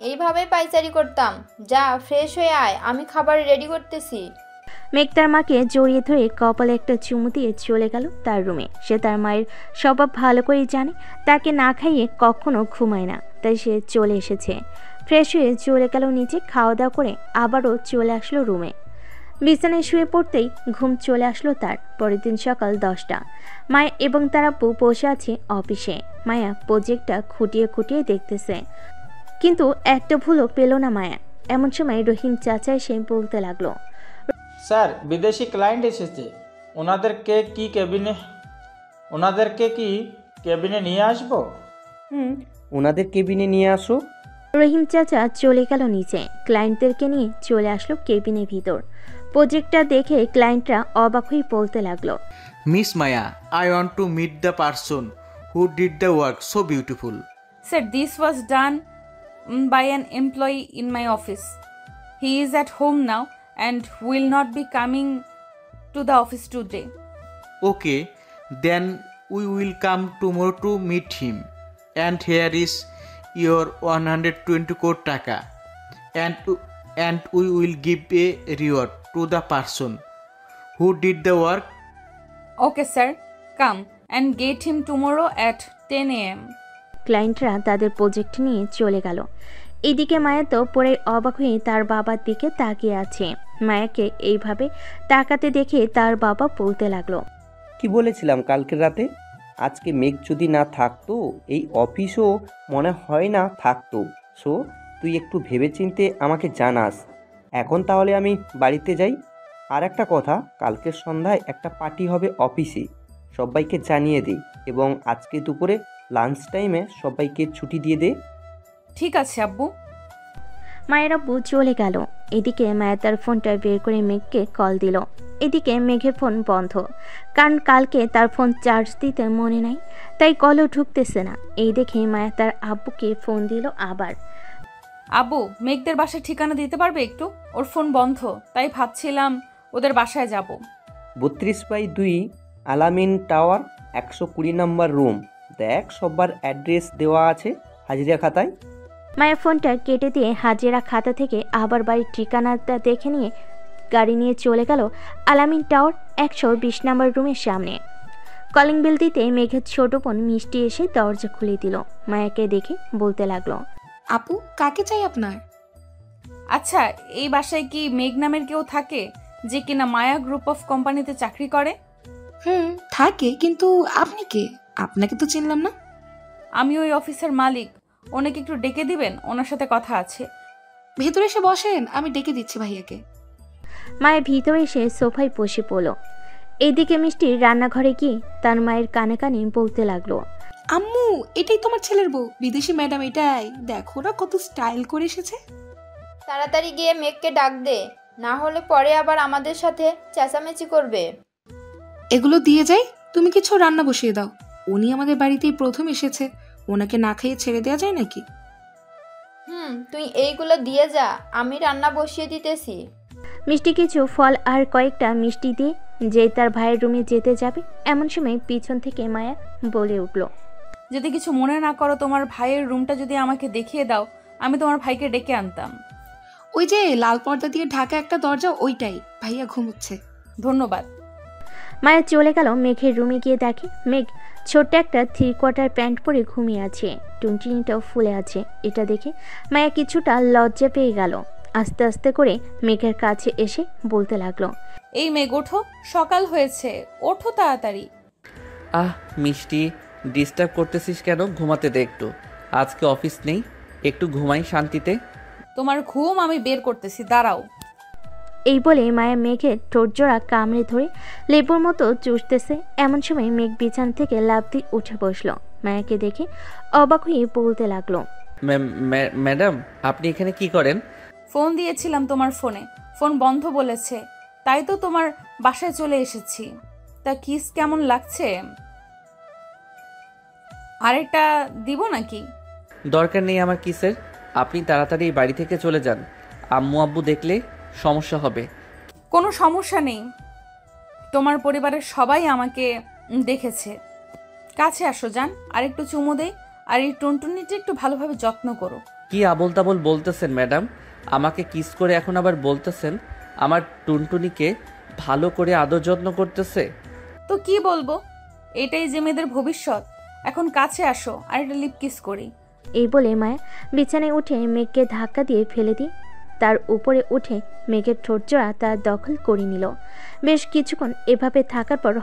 এইভাবে পাইচারি করতাম। যা ফ্রেশ হয়ে আয়, আমি খাবার রেডি করতেছি। মেঘ তার মাকে জড়িয়ে ধরে কপালে একটা চুমু দিয়ে চলে গেল তার রুমে। সে তার মায়ের স্বভাব ভালো করেই জানে, তাকে না খাইয়ে কখনো ঘুমায় না, তাই সে চলে এসেছে। ফ্রেশ হয়ে চলে গেল নিচে, খাওয়া দাওয়া করে আবারও চলে আসলো রুমে। বিছানায় শুয়ে পড়তেই ঘুম চলে আসলো তার। পরের দিন সকাল 10টা। মায়া এবং তার আব্বু বসে আছে অফিসে। মায়া প্রজেক্টটা খুঁটিয়ে খুঁটিয়ে দেখতেছে, কিন্তু একটা ভুলও পেল না মায়া। এমন সময় রহিম চাচা এসে বলতে লাগলো, স্যার, বিদেশি ক্লায়েন্ট এসেছে, ওনাদেরকে কি কেবিনে নিয়ে আসবো? ওনাদের কেবিনে নিয়ে আসো। রহিম চাচা চলে গেল নিচে, ক্লায়েন্টদেরকে নিয়ে চলে আসলো কেবিনের ভিতর। প্রজেক্টটা দেখে ক্লায়েন্টরা অবাক হয়ে বলতে লাগলো, miss Maya, I want to meet the person who did the work so beautiful. Sir, this was done by an employee in my office. He is at home now and will not be coming to the office today. Okay, then we will come tomorrow to meet him. And here is your 120 crore taka. And we will give a reward to the person who did the work. Okay sir, come and get him tomorrow at 10 AM। ক্লায়েন্টরা তাদের project নিয়ে চলে গেল। এদিকে মায়া তো পরে অবাক হয়ে তার বাবার দিকে তাকিয়ে আছে। মায়াকে এইভাবে তাকাতে দেখে তার বাবা বলতে লাগলো, কি বলেছিলাম কালকের রাতে? আজকে মেঘ যদি না থাকতো এই অফিসও মনে হয় না থাকতো। সো তুই একটু ভেবেচিন্তে আমাকে জানাস। এখন তাহলে আমি বাড়িতে যাই। আর একটা কথা, কালকের সন্ধ্যায় একটা পার্টি হবে অফিসে, সবাইকে জানিয়ে দে এবং আজকে দুপুরে লাঞ্চ টাইমে সবাইকে ছুটি দিয়ে দে। ঠিক আছে আব্বু। মায়ের আব্বু চলে গেল। এদিকে মায়া তার ফোনটা বের করে মেঘকে কল দিল। এদিকে মেঘের ফোন বন্ধ, কারণ কালকে তার ফোন চার্জ দিতে মনে নাই, তাই কলও ঢুকতেছে না। এই দেখে মায়া তার আব্বুকে ফোন দিল আবার। আব্বু, মেঘদের বাসায় ঠিকানা দিতে পারবে একটু? ওর ফোন বন্ধ, তাই ভাবছিলাম ওদের বাসায় যাব। 32/2 আলামিন টাওয়ার, 120 নম্বর রুম। দেখ সবার অ্যাড্রেস দেওয়া আছে হাজিরা খাতায়। মায়া ফোনটা কেটে দিয়ে হাজিরা খাতা থেকে আবার বাড়ির ঠিকানাটা দেখে নিয়ে গাড়ি নিয়ে চলে গেল আলামিন টাওয়ার 120 নম্বর রুমের সামনে। কলিং বেল দিতে মেঘের ছোট বোন মিষ্টি এসে দরজা খুলে দিল। মায়াকে দেখে বলতে লাগলো, আপু, কাকে চাই আপনার? আচ্ছা, এই বাসায় কি মেঘ নামের কেউ থাকে যে কিনা মায়া গ্রুপ অফ কোম্পানিতে চাকরি করে? থাকে, কিন্তু আপনি কে? আপনাকে তো চিনলাম না। আমি ওই অফিসের মালিক। ওনাকে একটু ডেকে দিবেন, ওনার সাথে কথা আছে। ভেতরে এসে বসেন, আমি ডেকে দিচ্ছি ভাইয়াকে। মায়ের ভিতরে এসে সোফায় বসে পড়ল। এদিকে মিষ্টি রান্নাঘরে গিয়ে তার মায়ের কানে কানে বলতে লাগলো, আম্মু, এটাই তোমার ছেলের বউ, বিদেশি ম্যাডাম। এটাই দেখো না কত স্টাইল করে এসেছে। তাড়াতাড়ি গিয়ে মেঘকে ডাক দে, না হলে পরে আবার আমাদের সাথে চেঁচামেচি করবে। এগুলো দিয়ে যাই, তুমি কিছু রান্না বসিয়ে দাও। উনি আমাদের বাড়িতেই প্রথম এসেছে, ওনাকে না খাইয়ে ছেড়ে দেওয়া যায় নাকি? তুই এইগুলো দিয়ে যা, আমি রান্না বসিয়ে দিতেছি। মিষ্টি কিছু ফল আর কয়েকটা মিষ্টি দিয়ে যে তার ভাইয়ের রুমে যেতে যাবে, এমন সময় পিছন থেকে মায়া বলে উঠল, যদি কিছু মনে না করো, তোমার ভাইয়ের রুমটা যদি আমাকে দেখিয়ে দাও, আমি তোমার ভাইকে ডেকে আনতাম। ওই যে লাল পর্দা দিয়ে ঢাকা একটা দরজা, ওইটাই। ভাইয়া ঘুমোচ্ছে। ধন্যবাদ। মায়া চলে গেল মেঘের রুমে গিয়ে দেখে মেঘ ছোট্ট একটা 3/4 প্যান্ট পরে ঘুমিয়ে আছে, টুনটুনিটাও ফুলে আছে। এটা দেখে মায়া কিছুটা লজ্জা পেয়ে গেল। আস্তে আস্তে করে মেঘের কাছে এসে বলতে লাগলো, এই মেঘ ওঠো, সকাল হয়েছে, ওঠো তাড়াতাড়ি। মিষ্টি, ডিস্টার্ব করতেছিস কেন? ঘুমাতে দে একটু, আজকে অফিস নেই, একটু ঘুমাই শান্তিতে। তোমার ঘুম আমি বের করতেছি, দাঁড়াও। এই বলে মায়া মেঘের ঠোঁটজোড়া কামড়ে ধরে লেবুর মতো চুষতেছে। এমন সময় মেঘ বিছানা থেকে লাফ দিয়ে উঠে বসলো। মায়াকে দেখে অবাক হয়ে বলতে লাগলো, ম্যাডাম, আপনি এখানে কি করেন? ফোন দিয়েছিলাম তোমার ফোনে, ফোন বন্ধ বলেছে, তাই তো তোমার বাসায় চলে এসেছি। তা কিস কেমন লাগছে? আরেকটা দিব নাকি? দরকার নেই আমার কিসের, আপনি তাড়াতাড়ি বাড়ি থেকে চলে যান। আম্মু আব্বু দেখলে সমস্যা হবে। কোনো সমস্যা নেই, তোমার পরিবারের সবাই আমাকে দেখেছে। কাছে আসো, যান, আর একটু চুমু দেই, আর এই টুনটুনিটা একটু ভালোভাবে যত্ন করো। কি আবোল তাবোল বলতেছেন ম্যাডাম? আমাকে কিস করে এখন আবার বলতেছেন আমার টুনটুনিকে ভালো করে আদর যত্ন করতেছে? তো কি বলবো, এটাই যে মেয়েদের ভবিষ্যৎ। এখন কাছে আসো, আর একটা লিপ কিস করি। এই বলে মায়া বিছানায় উঠে মেঘকে ধাক্কা দিয়ে ফেলে দিয়ে তার উপরে উঠে মেঘের ঠোঁটজোড়া তার দখল করে নিল। বেশ কিছুক্ষণ এভাবে থাকার পর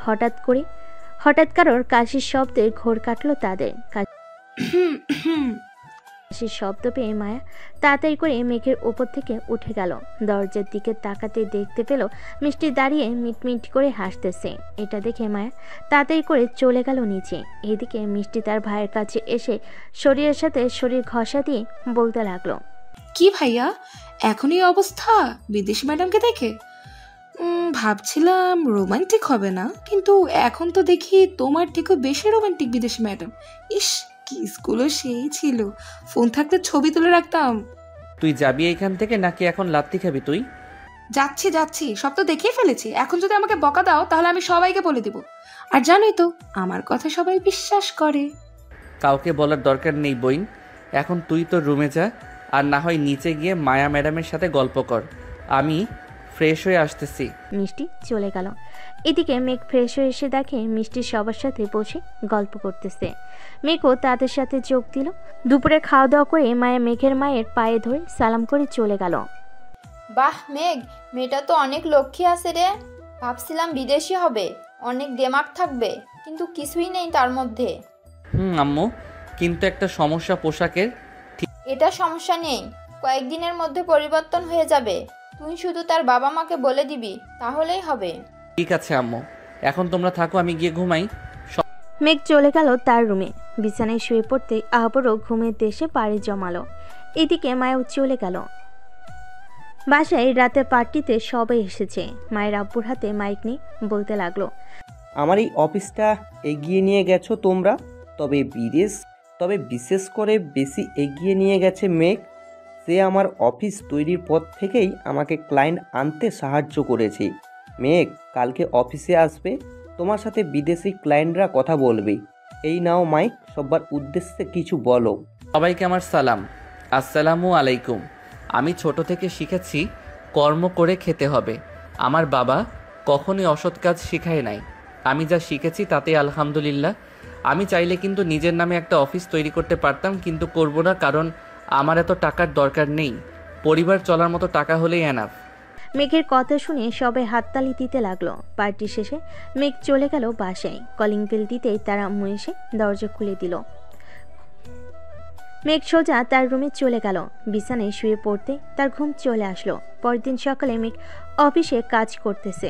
হঠাৎ কারোর কাশির শব্দে ঘোর কাটল তাদের। কাশির শব্দ পেয়ে মায়া তাড়াতাড়ি করে মেঘের ওপর থেকে উঠে গেল। দরজার দিকে তাকাতে দেখতে পেল মিষ্টি দাঁড়িয়ে মিটমিট করে হাসতেছে। এটা দেখে মায়া তাড়াতাড়ি করে চলে গেল নিচে। এদিকে মিষ্টি তার ভাইয়ের কাছে এসে শরীরের সাথে শরীর ঘষা দিয়ে বলতে লাগলো, কি ভাইয়া, এখনই অবস্থা বিদেশি ম্যাডামকে দেখে? ভাবছিলাম রোমান্টিক হবে না, কিন্তু এখন তো দেখি তোমার থেকেও বেশি রোমান্টিক বিদেশি ম্যাডাম। ইস, কিসগুলো সেই ছিল, ফোন থাকলে ছবি তুলে রাখতাম। তুই যাবি এইখান থেকে নাকি এখন লাত্তি খাবি তুই? যাচ্ছি, সব তো দেখেই ফেলেছি। এখন যদি আমাকে বকা দাও তাহলে আমি সবাইকে বলে দিব। আর জানোই তো আমার কথা সবাই বিশ্বাস করে। কাউকে বলার দরকার নেই বইন, এখন তুই তোর রুমে যা, আর না হয় নিচে গিয়ে মায়া ম্যাডামের সাথে গল্প কর। আমি ফ্রেশ হয়ে আসতেছি। মিষ্টি চলে গেল। এদিকে মেঘ ফ্রেশ হয়ে এসে দেখে মিষ্টি সবার সাথে বসে গল্প করতেছে। মেঘও তাদের সাথে যোগ দিল। দুপুরে খাওয়া দাওয়া করে মায়া মেঘের মায়ের পায়ে ধরে সালাম করে চলে গেল। বাহ মেঘ, মেয়েটা তো অনেক লক্ষ্মী আছে রে। ভাবছিলাম বিদেশি হবে, অনেক দেমাগ থাকবে, কিন্তু কিছুই নেই তার মধ্যে। আম্মু, কিন্তু একটা সমস্যা পোশাকের। এটা সমস্যা নেই, কয়েকদিনের মধ্যে পরিবর্তন হয়ে যাবে। তুই শুধু তার বাবা মাকে বলে দিবি, তাহলেই হবে। ঠিক আছে আম্মু, এখন তোমরা থাকো, আমি গিয়ে ঘুমাই। মেঘ চলে গেল তার রুমে। বিছানায় শুয়ে পড়তে আবারও ঘুমের দেশে পাড়ি জমালো। এদিকে মায়াও চলে গেল। বাসায় রাতের পার্টিতে সবাই এসেছে। মায়ের আব্বুর হাতে মাইক নিয়ে বলতে লাগলো, আমার এই অফিসটা এগিয়ে নিয়ে গেছো তোমরা, তবে বিশেষ করে বেশি এগিয়ে নিয়ে গেছে মেঘ। সে আমার অফিস তৈরির পর থেকেই আমাকে ক্লায়েন্ট আনতে সাহায্য করেছে। মেঘ কালকে অফিসে আসবে, তোমার সাথে বিদেশি ক্লায়েন্টরা কথা বলবে। এই নাও মাইক, সবার উদ্দেশ্যে কিছু বলো। সবাইকে আমার সালাম, আসসালামু আলাইকুম। আমি ছোট থেকে শিখেছি কর্ম করে খেতে হবে। আমার বাবা কখনোই অসৎ কাজ শিখায় নাই। আমি যা শিখেছি তাতে আলহামদুলিল্লাহ। আমি চাইলে কিন্তু নিজের নামে একটা অফিস তৈরি করতে পারতাম, কিন্তু করব না, কারণ আমার এত টাকার দরকার নেই। পরিবার চলার মতো টাকা হলেই এনাফ। মেঘের কথা শুনে সবাই হাততালি দিতে লাগলো। পার্টি শেষে মেঘ চলে গেল বাসায়। কলিং বেল দিতেই তার আম্মু এসে দরজা খুলে দিল। মেঘ সোজা তার রুমে চলে গেল। বিছানায় শুয়ে পড়তে তার ঘুম চলে আসলো। পরদিন সকালে মেঘ অফিসে কাজ করতেছে।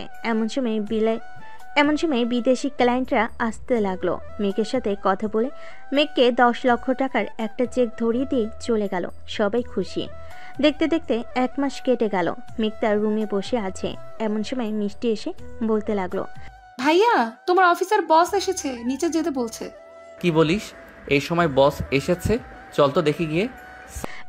এমন সময় বিদেশি ক্লায়েন্টরা আসতে লাগলো। মেঘের সাথে কথা বলে মেঘকে 10 লক্ষ টাকার একটা চেক ধরিয়ে দিয়ে চলে গেল। সবাই খুশি। দেখতে দেখতে 1 মাস কেটে গেল। মেঘ তার রুমে বসে আছে। এমন সময় মিষ্টি এসে বলতে লাগলো, ভাইয়া, তোমার অফিসার বস এসেছে, নিচে যেতে বলছে। কি বলিস? এই সময় বস এসেছে? চল তো দেখি গিয়ে।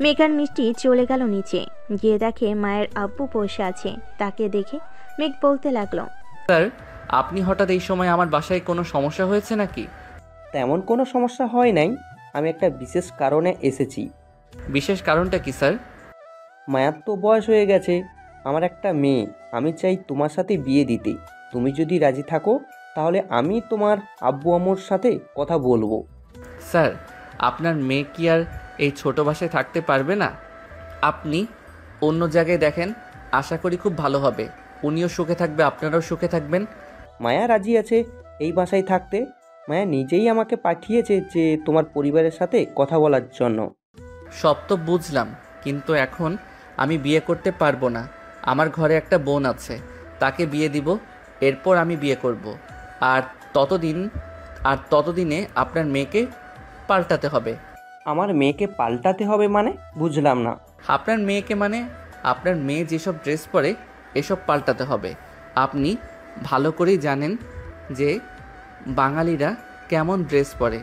মেঘ আর মিষ্টি চলে গেল নিচে। গিয়ে দেখে মায়ের আব্বু বসে আছে। তাকে দেখে মেঘ বলতে লাগলো, স্যার, আপনি হঠাৎ এই সময় আমার বাসায় কোনো সমস্যা হয়েছে নাকি? তেমন কোনো সমস্যা হয় নাই, আমি একটা বিশেষ কারণে এসেছি। বিশেষ কারণটা কি স্যার? মায়ার তো বয়স হয়ে গেছে, আমার একটা মেয়ে, আমি চাই তোমার সাথে বিয়ে দিতে। তুমি যদি রাজি থাকো তাহলে আমি তোমার আব্বু আম্মুর সাথে কথা বলবো। স্যার, আপনার মেয়ে কি আর এই ছোট বাসায় থাকতে পারবে না? আপনি অন্য জায়গায় দেখেন, আশা করি খুব ভালো হবে। উনিও সুখে থাকবে, আপনারাও সুখে থাকবেন। মায়া রাজি আছে এই বাসায় থাকতে। মায়া নিজেই আমাকে পাঠিয়েছে যে তোমার পরিবারের সাথে কথা বলার জন্য। সব তো বুঝলাম, কিন্তু এখন আমি বিয়ে করতে পারবো না। আমার ঘরে একটা বোন আছে, তাকে বিয়ে দিব, এরপর আমি বিয়ে করব। আর ততদিনে আপনার মেয়েকে পাল্টাতে হবে। আমার মেয়েকে পাল্টাতে হবে মানে? বুঝলাম না। আপনার মেয়েকে মানে আপনার মেয়ে যেসব ড্রেস পরে এসব পাল্টাতে হবে। আপনি ভালো করেই জানেন যে বাঙালিরা কেমন ড্রেস পরে।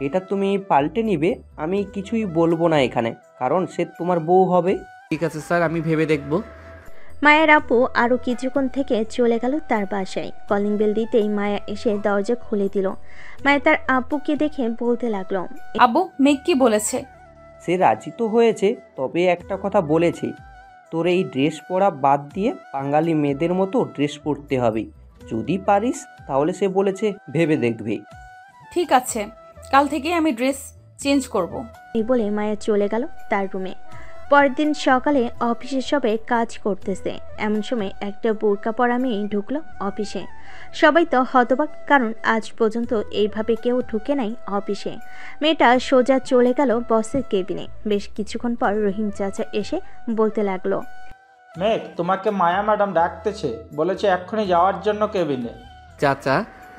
এটা তুমি পাল্টে নিবে, আমি কিছুই বলবো না এখানে, কারণ সে তোমার বউ হবে। ঠিক আছে স্যার, আমি ভেবে দেখব। মায়ের আপু আরও কিছুক্ষণ থেকে চলে গেল তার বাসায়। কলিং বেল দিতেই মায়া এসে দরজা খুলে দিল। মায়া তার আব্বুকে দেখে বলতে লাগলো, আব্বু, মেঘ কি বলেছে? সে রাজি তো হয়েছে, তবে একটা কথা বলেছে, তোর এই ড্রেস পরা বাদ দিয়ে বাঙালি মেয়েদের মতো ড্রেস পরতে হবে। যদি পারিস তাহলে সে বলেছে ভেবে দেখবে। ঠিক আছে, কাল থেকেই আমি ড্রেস চেঞ্জ করব। এই বলে মায়া চলে গেল তার রুমে। পরের দিন সকালে অফিসে সবাই কাজ করতেছে। এমন সময় একটা বোরকা পরা মেয়ে ঢুকলো অফিসে। সবাই তো হতবাক, কারণ আজ পর্যন্ত এইভাবে কেউ ঢুকে নাই অফিসে। মেয়েটা সোজা চলে গেল বসের কেবিনে। বেশ কিছুক্ষণ পর রহিম চাচা এসে বলতে লাগলো, মেঘ, তোমাকে মায়া ম্যাডাম ডাকতেছে, বলেছে এক্ষুনি যাওয়ার জন্য কেবিনে। চাচা,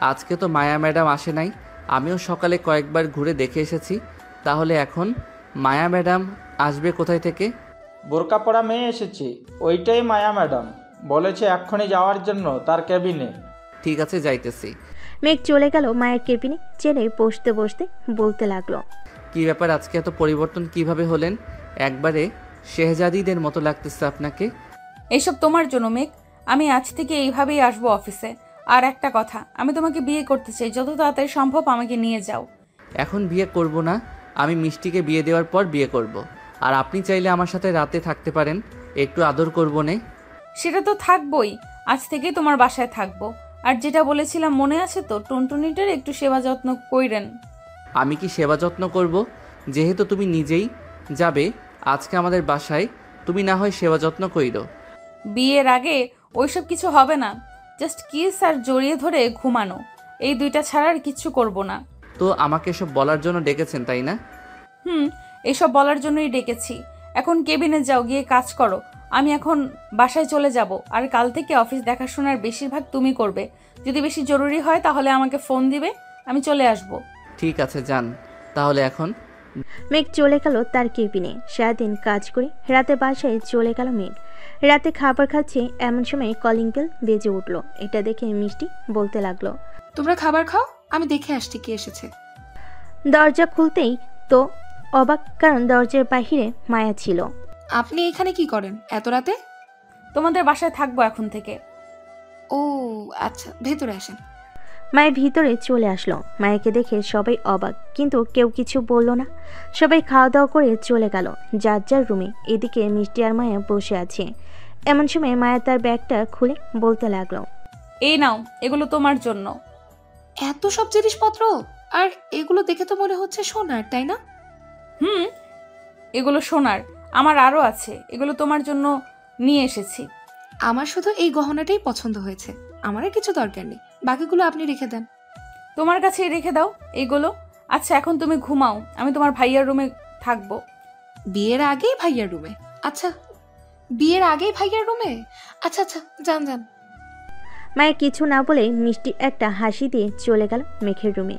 আজকে তো মায়া ম্যাডাম আসে নাই। আমিও সকালে কয়েকবার ঘুরে দেখে এসেছি। তাহলে এখন মায়া ম্যাডাম আসবে কোথায় থেকে? বোরকা পরা মেয়ে এসেছে, ওইটাই মায়া ম্যাডাম। বলেছে এক্ষুনি যাওয়ার জন্য তার কেবিনে। ঠিক আছে, যাইতেছি। মেঘ চলে গেল মায়ের কেবিনে। চেনে বসতে বসতে বলতে লাগলো, কি ব্যাপার, আজকে এত পরিবর্তন কিভাবে হলেন? একবারে শেহজাদিদের মতো লাগতেছে আপনাকে। এইসব তোমার জন্য মেঘ। আমি আজ থেকে এইভাবেই আসবো অফিসে। আর একটা কথা, আমি তোমাকে বিয়ে করতে চাই, যত তাড়াতাড়ি সম্ভব আমাকে নিয়ে যাও। এখন বিয়ে করব না, আমি মিষ্টিকে বিয়ে দেওয়ার পর বিয়ে করব। আর আপনি চাইলে আমার সাথে রাতে থাকতে পারেন, একটু আদর করব নে। সেটা তো থাকবই, আজ থেকে তোমার বাসায় থাকবো। আর যেটা বলেছিলাম মনে আছে তো, টুনটুনিটার একটু সেবা যত্ন কইরেন। আমি কি সেবা যত্ন করব? যেহেতু তুমি নিজেই যাবে আজকে আমাদের বাসায়, তুমি না হয় সেবা যত্ন কইরো। বিয়ের আগে ওইসব কিছু হবে না, জাস্ট কিস আর জড়িয়ে ধরে ঘুমানো, এই দুইটা ছাড়া আর কিচ্ছু করব না। তো আমাকে এসব বলার জন্য ডেকেছেন তাই না? এসব বলার জন্যই ডেকেছি। এখন কেবিনে যাও, গিয়ে কাজ করো। আমি এখন বাসায় চলে যাব, আর কাল থেকে অফিস দেখাশোনার বেশিরভাগ তুমি করবে। যদি বেশি জরুরি হয় তাহলে আমাকে ফোন দিবে, আমি চলে আসব। ঠিক আছে যান তাহলে এখন। মেঘ চলে গেল তার কেবিনে। সারাদিন কাজ করে রাতে বাসায় চলে গেল মেঘ। রাতে খাবার খাচ্ছে এমন সময় কলিং বেল বেজে উঠল। এটা দেখে মিষ্টি বলতে লাগলো, তোমরা খাবার খাও, আমি দেখে আসছি কে এসেছে। দরজা খুলতেই তো অবাক, কারণ দরজার বাহিরে মায়া ছিল। আপনি এখানে কি করেন এত রাতে? তোমাদের বাসায় থাকবো এখন থেকে। ও আচ্ছা, ভেতরে আসেন। মায়ের ভিতরে চলে আসলো। মায়াকে দেখে সবাই অবাক, কিন্তু কেউ কিছু বলল না। সবাই খাওয়া দাওয়া করে চলে গেল যার যার রুমে। এদিকে মিষ্টি আর মায়া বসে আছে। এমন সময় মায়া তার ব্যাগটা খুলে বলতে লাগলো, এই নাও, এগুলো তোমার জন্য। এত সব জিনিসপত্র, আর এগুলো দেখে তো মনে হচ্ছে সোনার, তাই না? এগুলো সোনার, আমার আরও আছে, এগুলো তোমার জন্য নিয়ে এসেছি। আমার শুধু এই গহনাটাই পছন্দ হয়েছে, আমার আর কিছু দরকার নেই, বাকিগুলো আপনি রেখে দেন। তোমার কাছেই রেখে দাও এইগুলো। আচ্ছা এখন তুমি ঘুমাও, আমি তোমার ভাইয়ার রুমে থাকবো। বিয়ের আগেই ভাইয়ার রুমে? আচ্ছা, বিয়ের আগেই ভাইয়ার রুমে? আচ্ছা আচ্ছা, যান যান। মায়া কিছু না বলে মিষ্টি একটা হাসি দিয়ে চলে গেল মেঘের রুমে।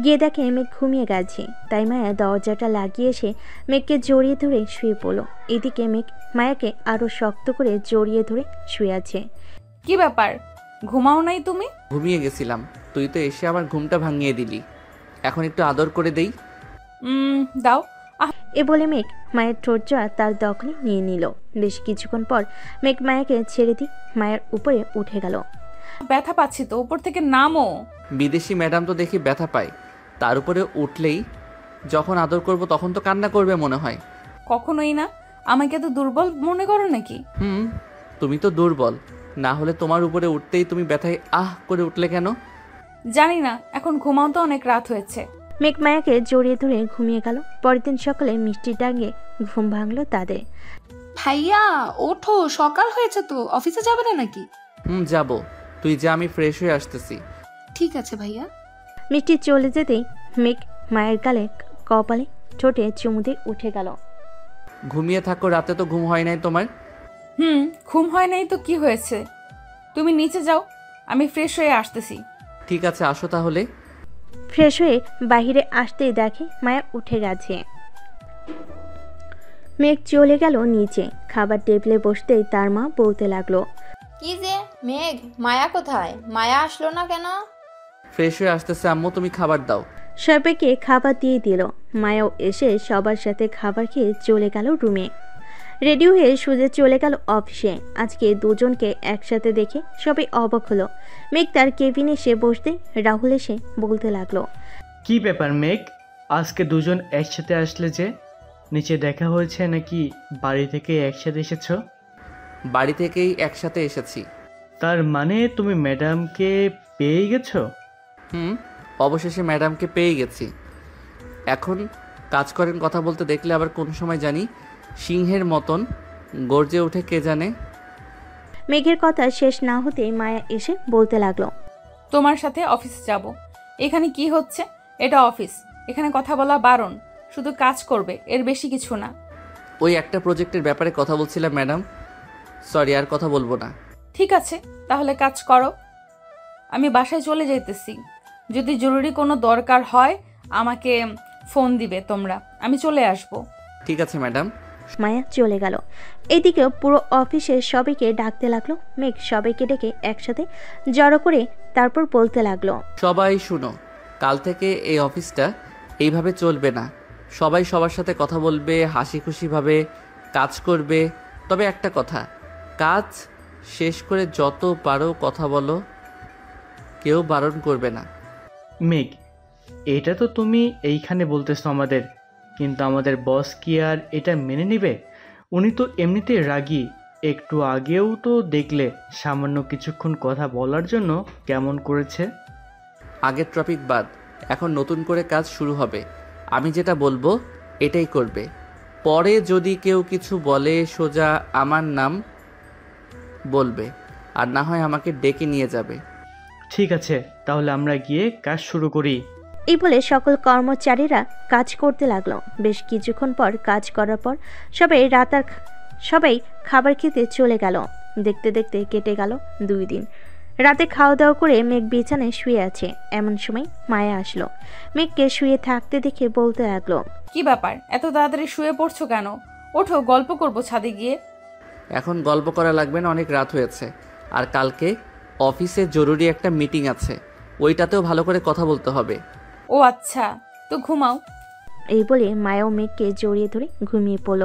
গিয়ে দেখে মেঘ ঘুমিয়ে গেছে। তাই মায়া দরজাটা লাগিয়ে এসে মেঘকে জড়িয়ে ধরে শুয়ে পড়ল। এদিকে মেঘ মায়াকে আরো শক্ত করে জড়িয়ে ধরে শুয়ে আছে। কি ব্যাপার, ঘুমাও নাই তুমি? ঘুমিয়ে গেছিলাম, তুই তো এসে আমার ঘুমটা ভাঙিয়ে দিলি। এখন একটু আদর করে দেই। দাও। এ বলে মেঘ মায়ের ঠোঁটজোড়া তার দখলে নিয়ে নিল। বেশ কিছুক্ষণ পর মেঘ মায়াকে ছেড়ে দিয়ে মায়ের উপরে উঠে গেল। ব্যথা পাচ্ছি তো, উপর থেকে নামো। বিদেশি ম্যাডাম তো দেখি ব্যথা পায়, তার উপরে উঠলেই যখন আদর করব তখন তো কান্না করবে মনে হয়। কখনোই না, আমাকে তো দুর্বল মনে করো নাকি? তুমি তো দুর্বল, না হলে তোমার উপরে উঠতেই তুমি ব্যথায় আহ করে উঠলে কেন? জানি না, এখন ঘুমাও তো, অনেক রাত হয়েছে। মেঘ মায়াকে জড়িয়ে ধরে ঘুমিয়ে গেল। পরের দিন সকালে মিষ্টির ডাকে ঘুম ভাঙলো তাদের। ভাইয়া ওঠো, সকাল হয়েছে তো, অফিসে যাবে না নাকি? যাব, তুই যা, আমি ফ্রেশ হয়ে আসতেছি। ঠিক আছে ভাইয়া। মিষ্টি চলে যেতেই মেঘ মায়ের গালে কপালে ঠোঁটে চুমু দিয়ে উঠে গেল। ঘুমিয়ে থাকো, রাতে তো ঘুম হয় নাই তোমার? ঘুম হয় নাই তো কি হয়েছে, তুমি নিচে যাও, আমি ফ্রেশ হয়ে আসতেছি। ঠিক আছে আসো তাহলে। ফ্রেশ হয়ে বাহিরে আসতেই দেখে মায়া উঠে গেছে। মেঘ চলে গেল নিচে। খাবার টেবিলে বসতেই তার মা বলতে লাগলো, কি যে মেঘ, মায়া কোথায়? মায়া আসলো না কেন? ফ্রেশ হয়ে আসতেছে আম্মু, তুমি খাবার দাও। সবাইকে খাবার দিয়ে দিল। মায়াও এসে সবার সাথে খাবার খেয়ে চলে গেল রুমে। রেডি হয়ে সোজা চলে গেল অফিসে। আজকে দুজনকে একসাথে দেখে সবাই অবাক হলো। মেঘ তার কেবিনে এসে বসতে রাহুল এসে বলতে লাগলো, কি ব্যাপার মেঘ, আজকে দুজন একসাথে আসলে যে? নিচে দেখা হয়েছে নাকি বাড়ি থেকে একসাথে এসেছো? বাড়ি থেকেই একসাথে এসেছি। তার মানে তুমি ম্যাডামকে পেয়ে গেছো? অবশেষে ম্যাডামকে পেয়ে গেছি। এখন কাজ করেন, কথা বলতে দেখলে আবার কোন সময় জানি সিংহের মতন গর্জে ওঠে কে জানে। মেঘের কথা শেষ না হতেই মায়া এসে বলতে লাগলো, তোমার সাথে অফিসে যাব। এখানে কি হচ্ছে? এটা অফিস, এখানে কথা বলা বারণ, শুধু কাজ করবে, এর বেশি কিছু না। ওই একটা প্রজেক্টের ব্যাপারে কথা বলছিলাম ম্যাডাম, সরি আর কথা বলবো না। ঠিক আছে তাহলে কাজ করো, আমি বাসায় চলে যেতেছি। যদি জরুরি কোনো দরকার হয় আমাকে ফোন দিবে তোমরা, আমি চলে আসব। ঠিক আছে ম্যাডাম। মায়া চলে গেল। এদিকে পুরো অফিসের সবাইকে ডাকতে লাগলো। মেঘ সবাইকে ডেকে একসাথে জড়ো করে তারপর বলতে লাগলো, সবাই শুনো, কাল থেকে এই অফিসটা এইভাবে চলবে না। সবাই সবার সাথে কথা বলবে, হাসি খুশিভাবে কাজ করবে। তবে একটা কথা, কাজ শেষ করে যত পারো কথা বলো, কেউ বারণ করবে না। মেঘ, এটা তো তুমি এইখানে বলতেছো আমাদের, কিন্তু আমাদের বস কি আর এটা মেনে নেবে? উনি তো এমনিতে রাগী, একটু আগেও তো দেখলে সামান্য কিছুক্ষণ কথা বলার জন্য কেমন করেছে। আগের টপিক বাদ, এখন নতুন করে কাজ শুরু হবে। আমি যেটা বলবো এটাই করবে। পরে যদি কেউ কিছু বলে সোজা আমার নাম বলবে, আর না হয় আমাকে ডেকে নিয়ে যাবে। ঠিক আছে, তাহলে আমরা গিয়ে কাজ শুরু করি। এই বলে সকল কর্মচারীরা কাজ করতে লাগলো। বেশ কিছুক্ষণ পর কাজ করার পর সবাই খাবার খেতে চলে গেল। দেখতে দেখতে কেটে গেল 2 দিন। রাতে খাওয়া দাওয়া করে মেঘ বিছানায় শুয়ে আছে। এমন সময় মায়া আসলো। মেঘকে শুয়ে থাকতে দেখে বলতে লাগলো, কি ব্যাপার, এত তাড়াতাড়ি শুয়ে পড়ছো কেন? ওঠো, গল্প করবো ছাদে গিয়ে। এখন গল্প করা লাগবে না, অনেক রাত হয়েছে। আর কালকে অফিসে জরুরি একটা মিটিং আছে, ওইটাতেও ভালো করে কথা বলতে হবে। ও আচ্ছা, তো ঘুমাও। এই বলে মায়াও মেঘকে জড়িয়ে ধরে ঘুমিয়ে পড়ল।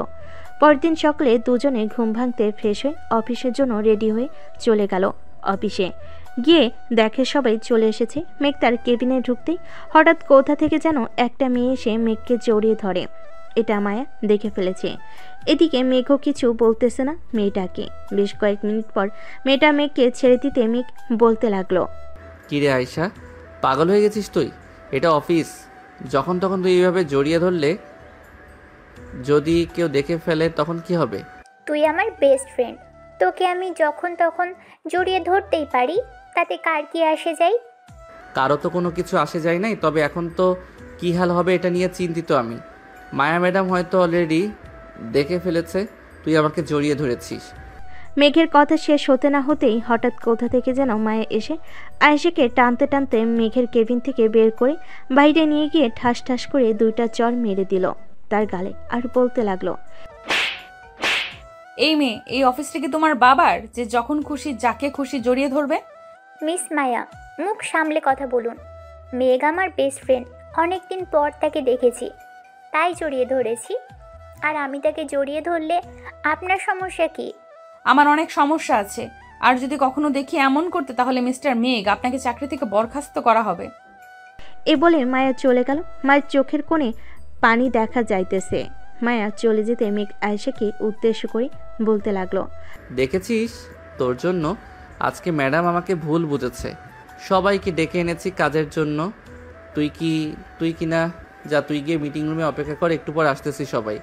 পরদিন সকালে দুজনে ঘুম ভাঙতে ফ্রেশ হয়ে অফিসের জন্য রেডি হয়ে চলে গেল। অফিসে গিয়ে দেখে সবাই চলে এসেছে। মেঘ তার কেবিনে ঢুকতেই হঠাৎ কোথা থেকে যেন একটা মেয়ে এসে মেঘকে জড়িয়ে ধরে। এটা মায়া দেখে ফেলেছে। এদিকে মেঘও কিছু বলতেছে না মেয়েটাকে। বেশ কয়েক মিনিট পর মেয়েটা মেঘকে ছেড়ে দিতে মেঘ বলতে লাগলো, কিরে আয়শা, পাগল হয়ে গেছিস তুই? এটা অফিস, যখন তখন তুই এইভাবে জড়িয়ে ধরলে যদি কেউ দেখে ফেলে তখন কি হবে? তুই আমার বেস্ট ফ্রেন্ড, তোকে আমি যখন তখন জড়িয়ে ধরতেই পারি, তাতে কার কি আসে যায়? কারো তো কোনো কিছু আসে যায় নাই, তবে এখন তো কী হাল হবে এটা নিয়ে চিন্তিত আমি। মায়া ম্যাডাম হয়তো অলরেডি দেখে ফেলেছে তুই আমাকে জড়িয়ে ধরেছিস। মেঘের কথা শেষ হতে না হতেই হঠাৎ কোথা থেকে যেন মায়া এসে আয়েশাকে টানতে টানতে মেঘের কেবিন থেকে বের করে বাইরে নিয়ে গিয়ে ঠাস ঠাস করে 2টা চড় মেরে দিল তার গালে। আর বলতে লাগলো, এই মেয়ে, এই অফিসটা কি তোমার বাবার যে যখন খুশি যাকে খুশি জড়িয়ে ধরবে? মিস মায়া, মুখ সামলে কথা বলুন। মেঘ আমার বেস্ট ফ্রেন্ড, অনেকদিন পর তাকে দেখেছি, তাই জড়িয়ে ধরেছি। আর আমি তাকে জড়িয়ে ধরলে আপনার সমস্যা কি? আমার অনেক সমস্যা আছে, আর যদি কখনো দেখি এমন করতে তাহলে মিস্টার মেঘ আপনাকে চাকরি থেকে বরখাস্ত করা হবে। এ বলে মায়া চলে গেল। মায়ের চোখের কোণে পানি দেখা যাইতেছে। মায়া চলে যেতে মেঘ আয়েশাকে উদ্দেশ্য করে বলতে লাগলো, দেখেছিস, তোর জন্য আজকে ম্যাডাম আমাকে ভুল বুঝেছে। সবাইকে ডেকে এনেছি কাজের জন্য। তুই কি না যা, তুই গিয়ে মিটিং রুমে অপেক্ষা কর, একটু পর আসতেছি সবাই।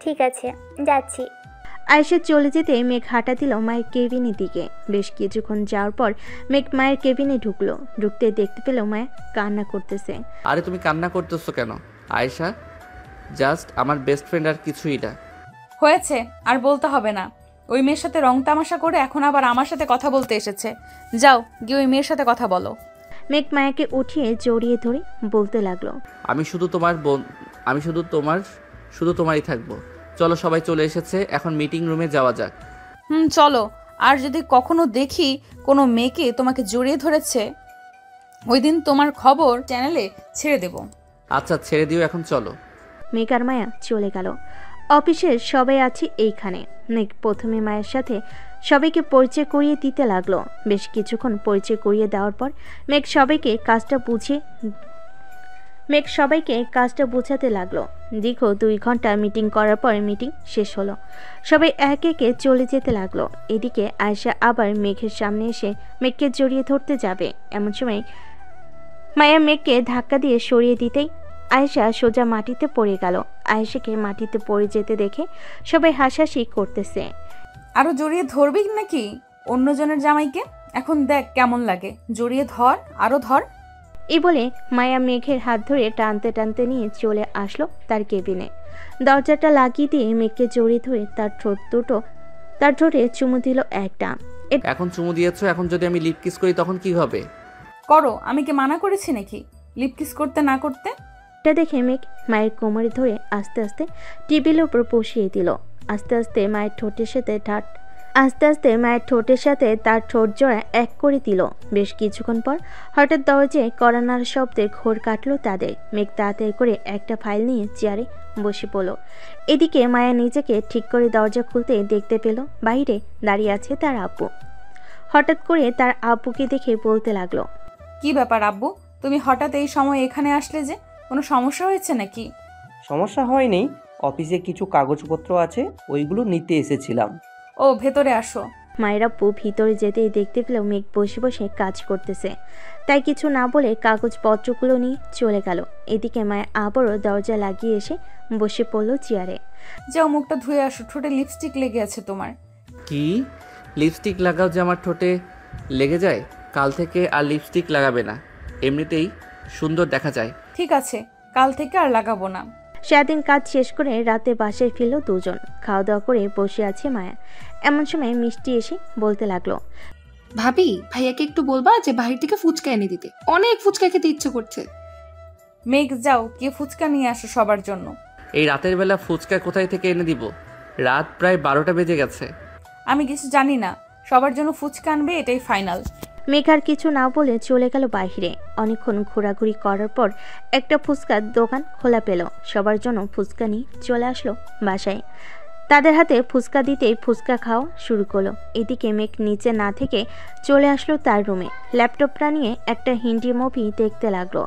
ঠিক আছে, যাচ্ছি। আয়েশা চলে যেতে মেঘ হাঁটা দিল মায়ের কেবিনের দিকে। বেশ কিছুক্ষণ যাওয়ার পর মেঘ মায়ের কেবিনে ঢুকলো। ঢুকতে দেখতে পেল মায়া কান্না করতেছে। আরে তুমি কান্না করতেছো কেন আয়েশা? জাস্ট আমার বেস্ট ফ্রেন্ড, আর কিছুই না। হয়েছে, আর বলতে হবে না। ওই মেয়ের সাথে রং তামাশা করে এখন আবার আমার সাথে কথা বলতে এসেছে। যাও গিয়ে ওই মেয়ের সাথে কথা বলো। মেঘ মায়াকে উঠিয়ে জড়িয়ে ধরে বলতে লাগলো, আমি শুধু তোমার বোন, আমি শুধু তোমারই থাকবো। চলো, সবাই চলে এসেছে, এখন মিটিং রুমে যাওয়া যাক। চলো। আর যদি কখনো দেখি কোনো মেয়েকে তোমাকে জড়িয়ে ধরেছে, ওই দিন তোমার খবর চ্যানেলে ছেড়ে দেব। আচ্ছা, ছেড়ে দিও, এখন চলো। মেঘ আর মায়া চলে গেল। অফিসের সবাই আছে এইখানে। মেঘ প্রথমে মায়ের সাথে সবাইকে পরিচয় করিয়ে দিতে লাগলো। বেশ কিছুক্ষণ পরিচয় করিয়ে দেওয়ার পর মেঘ সবাইকে কাজটা বুঝাতে লাগলো। দীর্ঘ 2 ঘন্টা মিটিং করার পর মিটিং শেষ হলো। সবাই একে একে চলে যেতে লাগলো। এদিকে আয়েশা আবার মেঘের সামনে এসে মেঘকে জড়িয়ে ধরতে যাবে। এমন সময় মায়া মেঘকে ধাক্কা দিয়ে সরিয়ে দিতেই আয়েশা সোজা মাটিতে পড়ে গেল। আয়েশাকে মাটিতে পড়ে যেতে দেখে সবাই হাসাহাসি করতেছে। আরো জড়িয়ে ধরবি নাকি অন্যজনের জামাইকে? এখন দেখ কেমন লাগে, জড়িয়ে ধর, আরো ধর। এই বলে মায়া মেঘের হাত ধরে টানতে টানতে নিয়ে চলে আসলো তার কেবিনে। দরজাটা লাগিয়ে দিয়ে মেঘকে জড়িয়ে ধরে তার ঠোঁটে চুমু দিল একটা। এখন চুমু দিয়েছো, এখন যদি আমি লিপ কিস করি তখন কি হবে? করো, আমি কি মানা করেছি নাকি লিপ কিস করতে না করতে? এটা দেখে মেঘ মায়ের কোমরে ধরে আস্তে আস্তে টেবিলের উপর বসিয়ে দিল। আস্তে আস্তে মায়ের ঠোঁটের সাথে তার ঠোঁট জোড়া এক করে দিল। বেশ কিছুক্ষণ পর হঠাৎ দরজায় কড়া নাড়ার শব্দে ঘোর কাটলো তাদের। মেঘ তাড়াতাড়ি করে একটা ফাইল নিয়ে চেয়ারে বসে পড়ল। এদিকে মায়া নিজেকে ঠিক করে দরজা খুলতে দেখতে পেল বাইরে দাঁড়িয়ে আছে তার আব্বু। হঠাৎ করে তার আব্বুকে দেখে বলতে লাগলো, কি ব্যাপার আব্বু, তুমি হঠাৎ এই সময় এখানে আসলে যে? কোনো সমস্যা হয়েছে নাকি? সমস্যা হয়নি, অফিসে কিছু কাগজপত্র আছে, ওইগুলো নিতে এসেছিলাম। ও ভেতরে আসো। মায়ের আব্বু ভিতরে যেতেই দেখতে পেলেও মেঘ বসে বসে কাজ করতেছে, তাই কিছু না বলে কাগজপত্রগুলো নিয়ে চলে গেল। এদিকে মায়া আবারও দরজা লাগিয়ে এসে বসে পড়লো চেয়ারে। যাও মুখটা ধুয়ে আসো, ঠোঁটে লিপস্টিক লেগে আছে তোমার। কি লিপস্টিক লাগাও যে আমার ঠোঁটে লেগে যায়? কাল থেকে আর লিপস্টিক লাগাবে না, এমনিতেই সুন্দর দেখা যায়। ঠিক আছে, কাল থেকে আর লাগাবো না। সারাদিন কাজ শেষ করে রাতে বাসায় ফিরল দুজন। খাওয়া দাওয়া করে বসে আছে মায়া। এমন সময় মিষ্টি এসে বলতে লাগলো, ভাবি ভাইয়াকে একটু বলবা যে বাহির থেকে ফুচকা এনে দিতে, অনেক ফুচকা খেতে ইচ্ছে করছে। মেঘ যাও গিয়ে ফুচকা নিয়ে আসো সবার জন্য। এই রাতের বেলা ফুচকা কোথায় থেকে এনে দিব? রাত প্রায় 12টা বেজে গেছে। আমি কিছু জানি না, সবার জন্য ফুচকা আনবে, এটাই ফাইনাল। মেঘ আর কিছু না বলে চলে গেল বাইরে। অনেকক্ষণ ঘোরাঘুরি করার পর একটা ফুচকার দোকান খোলা পেল। সবার জন্য ফুচকা নিয়ে চলে আসলো বাসায়। তাদের হাতে ফুচকা দিতেই ফুচকা খাওয়া শুরু করলো। এদিকে মেঘ নিচে না থেকে চলে আসলো তার রুমে। ল্যাপটপটা নিয়ে একটা হিন্দি মুভি দেখতে লাগলো।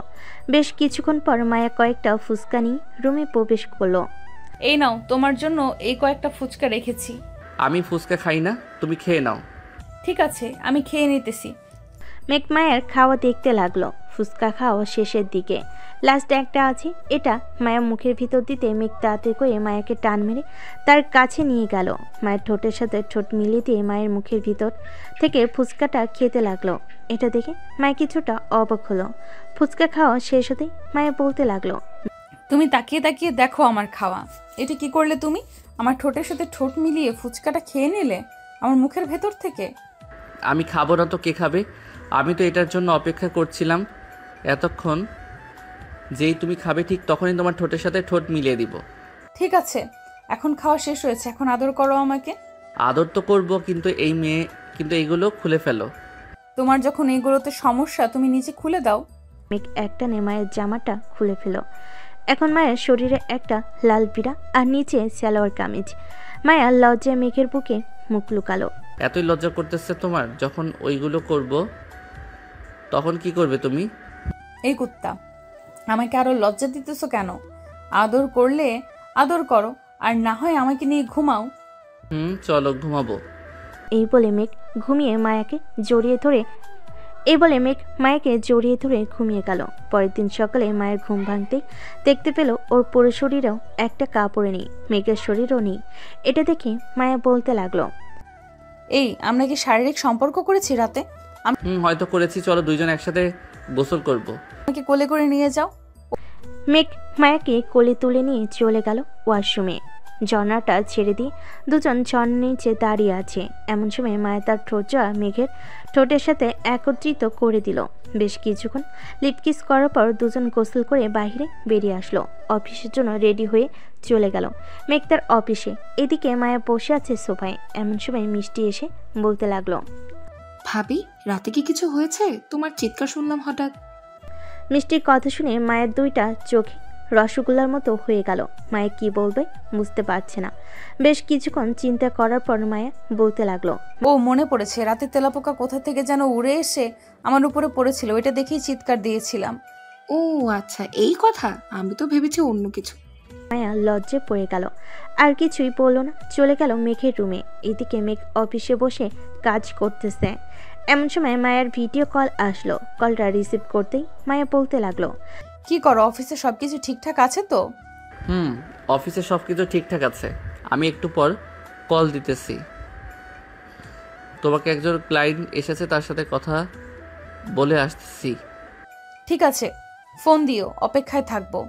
বেশ কিছুক্ষণ পর মায়া কয়েকটা ফুচকা নিয়ে রুমে প্রবেশ করলো। এই নাও তোমার জন্য এই কয়েকটা ফুচকা রেখেছি। আমি ফুচকা খাই না, তুমি খেয়ে নাও। ঠিক আছে, আমি খেয়ে নিতেছি। মেঘ মায়ের খাওয়া দেখতে লাগলো। ফুচকা খাওয়া শেষের দিকে লাস্ট একটা আছে, এটা মায়া মুখের ভিতর দিতে মেঘ তাড়াতাড়ি করে মায়াকে টান মেরে তার কাছে নিয়ে গেল। মায়ের ঠোঁটের সাথে ঠোঁট মিলিয়ে দিয়ে মায়ের মুখের ভিতর থেকে ফুচকাটা খেতে লাগলো। এটা দেখে মায়া কিছুটা অবাক হলো। ফুচকা খাওয়া শেষ হতেই মায়া বলতে লাগলো, তুমি তাকিয়ে তাকিয়ে দেখো আমার খাওয়া। এটা কি করলে তুমি? আমার ঠোঁটের সাথে ঠোঁট মিলিয়ে ফুচকাটা খেয়ে নিলে আমার মুখের ভেতর থেকে। আমি খাবো না তো কে খাবে? আমি তো এটার জন্য অপেক্ষা করছিলাম এতক্ষণ। যেই তুমি খাবে ঠিক তখনই তোমার ঠোঁটের সাথে ঠোঁট মিলিয়ে দিব। ঠিক আছে, এখন খাওয়া শেষ হয়েছে, এখন আদর করো আমাকে। আদর তো করবো, কিন্তু এইগুলো খুলে ফেলো। তোমার যখন এইগুলোতে সমস্যা তুমি নিচে খুলে দাও। মেঘ একটানে মায়ের জামাটা খুলে ফেলো। এখন মায়ের শরীরে একটা লাল পিড়া আর নিচে সালোয়ার কামিজ। মায়া লজ্জায় মেঘের বুকে মুখ লুকালো। এতই লজ্জা করতেছে তোমার? যখন ওইগুলো করব তখন কি করবে তুমি? এই কুত্তা, আমাকে আরো লজ্জা দিতেছো কেন? আদর করলে আদর করো, আর না হয় আমাকে নিয়ে ঘুমাও। চলো ঘুমাবো। এই বলে মেঘ মায়াকে জড়িয়ে ধরে ঘুমিয়ে গেল। পরের দিন সকালে মায়ের ঘুম ভাঙতে দেখতে পেল ওর পুরো শরীরেও একটা কাপড়ে নেই, মেঘের শরীরও নেই। এটা দেখে মায়া বলতে লাগলো, এই আমরা কি শারীরিক সম্পর্ক করেছি রাতে? হয়তো করেছি, চলো দুইজন একসাথে গোসল করব। আমাকে কোলে করে নিয়ে যাও। মেঘ মায়াকে কোলে তুলে নিয়ে চলে গেল ওয়াশরুমে। ঝর্ণাটা ছেড়ে দিয়ে দুজন ঝর্ণার নিচে দাঁড়িয়ে আছে। এমন সময় মায়া তার ঠোঁটটা মেঘের ঠোঁটের সাথে একত্রিত করে দিল। বেশ কিছুক্ষণ লিপকিস করার পর দুজন গোসল করে বাইরে বেরিয়ে আসলো। অফিসের জন্য রেডি হয়ে চলে গেল মেঘ তার অফিসে। এদিকে মায়া বসে আছে সোফায়। এমন সময় মিষ্টি এসে বলতে লাগলো, ভাবি রাতে কি কিছু হয়েছে? তোমার চিৎকার শুনলাম হঠাৎ। মিষ্টির কথা শুনে মায়ের দুইটা চোখে রসগোল্লার মতো হয়ে গেল। মায়া কি বলবে বুঝতে পারছে না। বেশ কিছুক্ষণ চিন্তা করার পর মায়া বলতে লাগলো, ও মনে পড়েছে, রাতে তেলাপোকা কোথা থেকে যেন উড়ে এসে আমার উপরে পড়েছিল, এটা দেখেই চিৎকার দিয়েছিলাম। ও আচ্ছা, এই কথা, আমি তো ভেবেছি অন্য কিছু। মায়া লজ্জে পড়ে গেল, আর কিছুই বলল না, চলে গেল মেঘের রুমে। এদিকে মেঘ অফিসে বসে কাজ করতেছে। এমন সময় মায়ার ভিডিও কল আসলো। কলটা রিসিভ করতেই মায়া বলতে লাগলো, কি করো? অফিসে সবকিছু ঠিকঠাক আছে তো? অফিসে সবকিছু ঠিকঠাক আছে। আমি একটু পর কল দিতেছি। তোমাকে একজন ক্লায়েন্ট এসেছে, তার সাথে কথা বলে আসতেছি। ঠিক আছে, ফোন দিও, অপেক্ষায় থাকবো।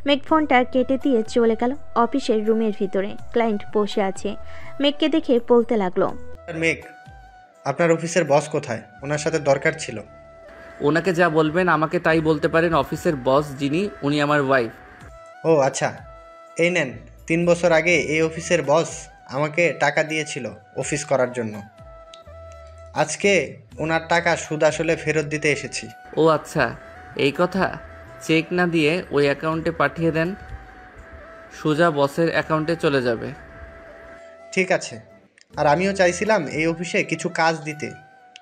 মেঘ ফোনটা কেটে দিয়ে চলে গেল অফিসের রুমের ভিতরে। ক্লায়েন্ট বসে আছে। মেঘকে দেখে বলতে লাগলো, মেঘ, আপনার অফিসের বস কোথায়? ওনার সাথে দরকার ছিল। ওনাকে যা বলবেন আমাকে তাই বলতে পারেন। অফিসের বস যিনি, উনি আমার ওয়াইফ। ও আচ্ছা, এই নেন, 3 বছর আগে এই অফিসের বস আমাকে টাকা দিয়েছিল অফিস করার জন্য। আজকে ওনার টাকা সুদ আসলে ফেরত দিতে এসেছি। ও আচ্ছা, এই কথা। চেক না দিয়ে ওই অ্যাকাউন্টে পাঠিয়ে দেন, সোজা বসের অ্যাকাউন্টে চলে যাবে। ঠিক আছে। আর আমিও চাইছিলাম এই অফিসে কিছু কাজ দিতে।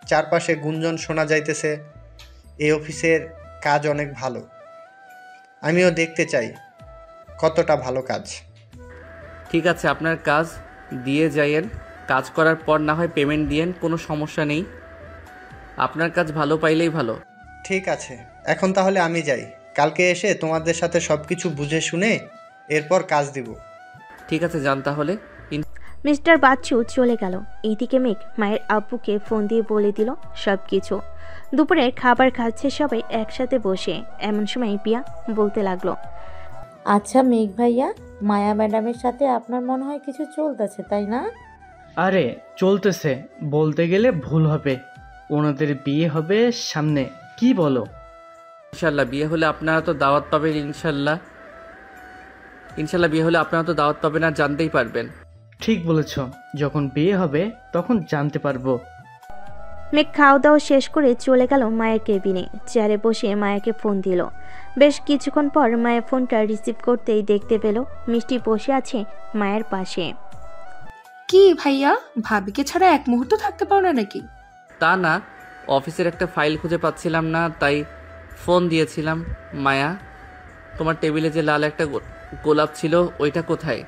চারপাশে গুঞ্জন শোনা যাইতেছে এই অফিসের কাজ অনেক ভালো। আমিও দেখতে চাই কতটা ভালো কাজ। ঠিক আছে, আপনার কাজ দিয়ে যাইয়েন, কাজ করার পর না হয় পেমেন্ট দিয়েন, কোনো সমস্যা নেই। আপনার কাজ ভালো পাইলেই ভালো। ঠিক আছে, এখন তাহলে আমি যাই। কালকে এসে তোমাদের সাথে সব কিছু বুঝে শুনে এরপর কাজ দিব। ঠিক আছে, যান তাহলে। মিস্টার বাচ্চু চলে গেল। এইদিকে মেঘ মায়ের আব্বুকে ফোন দিয়ে বলে দিল সব কিছু। দুপুরে খাবার খাচ্ছে সবাই একসাথে বসে। এমন সময় পিয়া বলতে লাগলো, আচ্ছা মেঘ ভাইয়া, মায়া ম্যাডামের সাথে আপনার মনে হয় কিছু চলতেছে, তাই না? আরে চলতেছে বলতে গেলে ভুল হবে, ওনাদের বিয়ে হবে সামনে, কি বলো? ইনশাল্লাহ বিয়ে হলে আপনারা তো দাওয়াত পাবেন। ইনশাল্লাহ বিয়ে হলে আপনারা তো দাওয়াত পাবেন আর জানতেই পারবেন। ঠিক বলেছ, যখন বিয়ে হবে তখন জানতে পারবো। মেঘ খাওয়া দাওয়া শেষ করে চলে গেল মায়ের কেবিনে। চেয়ারে বসে মায়াকে ফোন দিল। বেশ কিছুক্ষণ পর মায়ের ফোনটা রিসিভ করতেই দেখতে পেল মিষ্টি বসে আছে মায়ের পাশে। কি ভাইয়া, ভাবিকে ছাড়া এক মুহূর্ত থাকতে পারো না নাকি? তা না, অফিসের একটা ফাইল খুঁজে পাচ্ছিলাম না, তাই ফোন দিয়েছিলাম। মায়া, তোমার টেবিলে যে লাল একটা গোলাপ ছিল ওইটা কোথায়?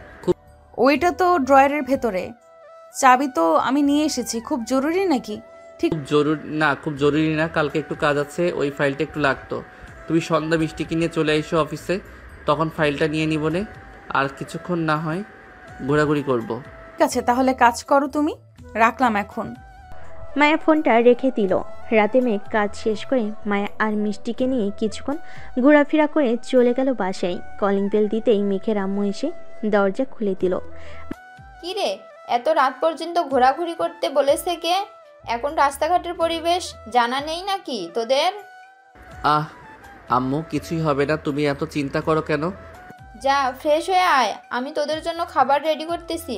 ওইটা তো ড্রয়ারের ভেতরে। চাবি তো আমি নিয়ে এসেছি। খুব জরুরি নাকি? খুব জরুরি না, কালকে একটু কাজ আছে, ওই ফাইলটা একটু লাগতো। তুমি সন্ধ্যা মিষ্টিকে নিয়ে চলে এসো অফিসে, তখন ফাইলটা নিয়ে নিবনে। আর কিছুক্ষণ না হয় ঘোরাঘুরি করব। ঠিক আছে, তাহলে কাজ করো তুমি। রাখলাম এখন। মায়া ফোনটা রেখে দিল। রাতে মেঘ কাজ শেষ করে মায়া আর মিষ্টিকে নিয়ে কিছুক্ষণ ঘোরাফেরা করে চলে গেল বাসায়। কলিং বেল দিতেই মেঘের আম্মু এসে দরজা খুলে দিল। কি রে, এত রাত পর্যন্ত ঘোরাঘুরি করতে বলেছে কে? এখন রাস্তাঘাটের পরিবেশ জানা নেই নাকি তোদের? আম্মু কিছুই হবে না, তুমি এত চিন্তা করো কেন? যা ফ্রেশ হয়ে আয়, আমি তোদের জন্য খাবার রেডি করতেছি।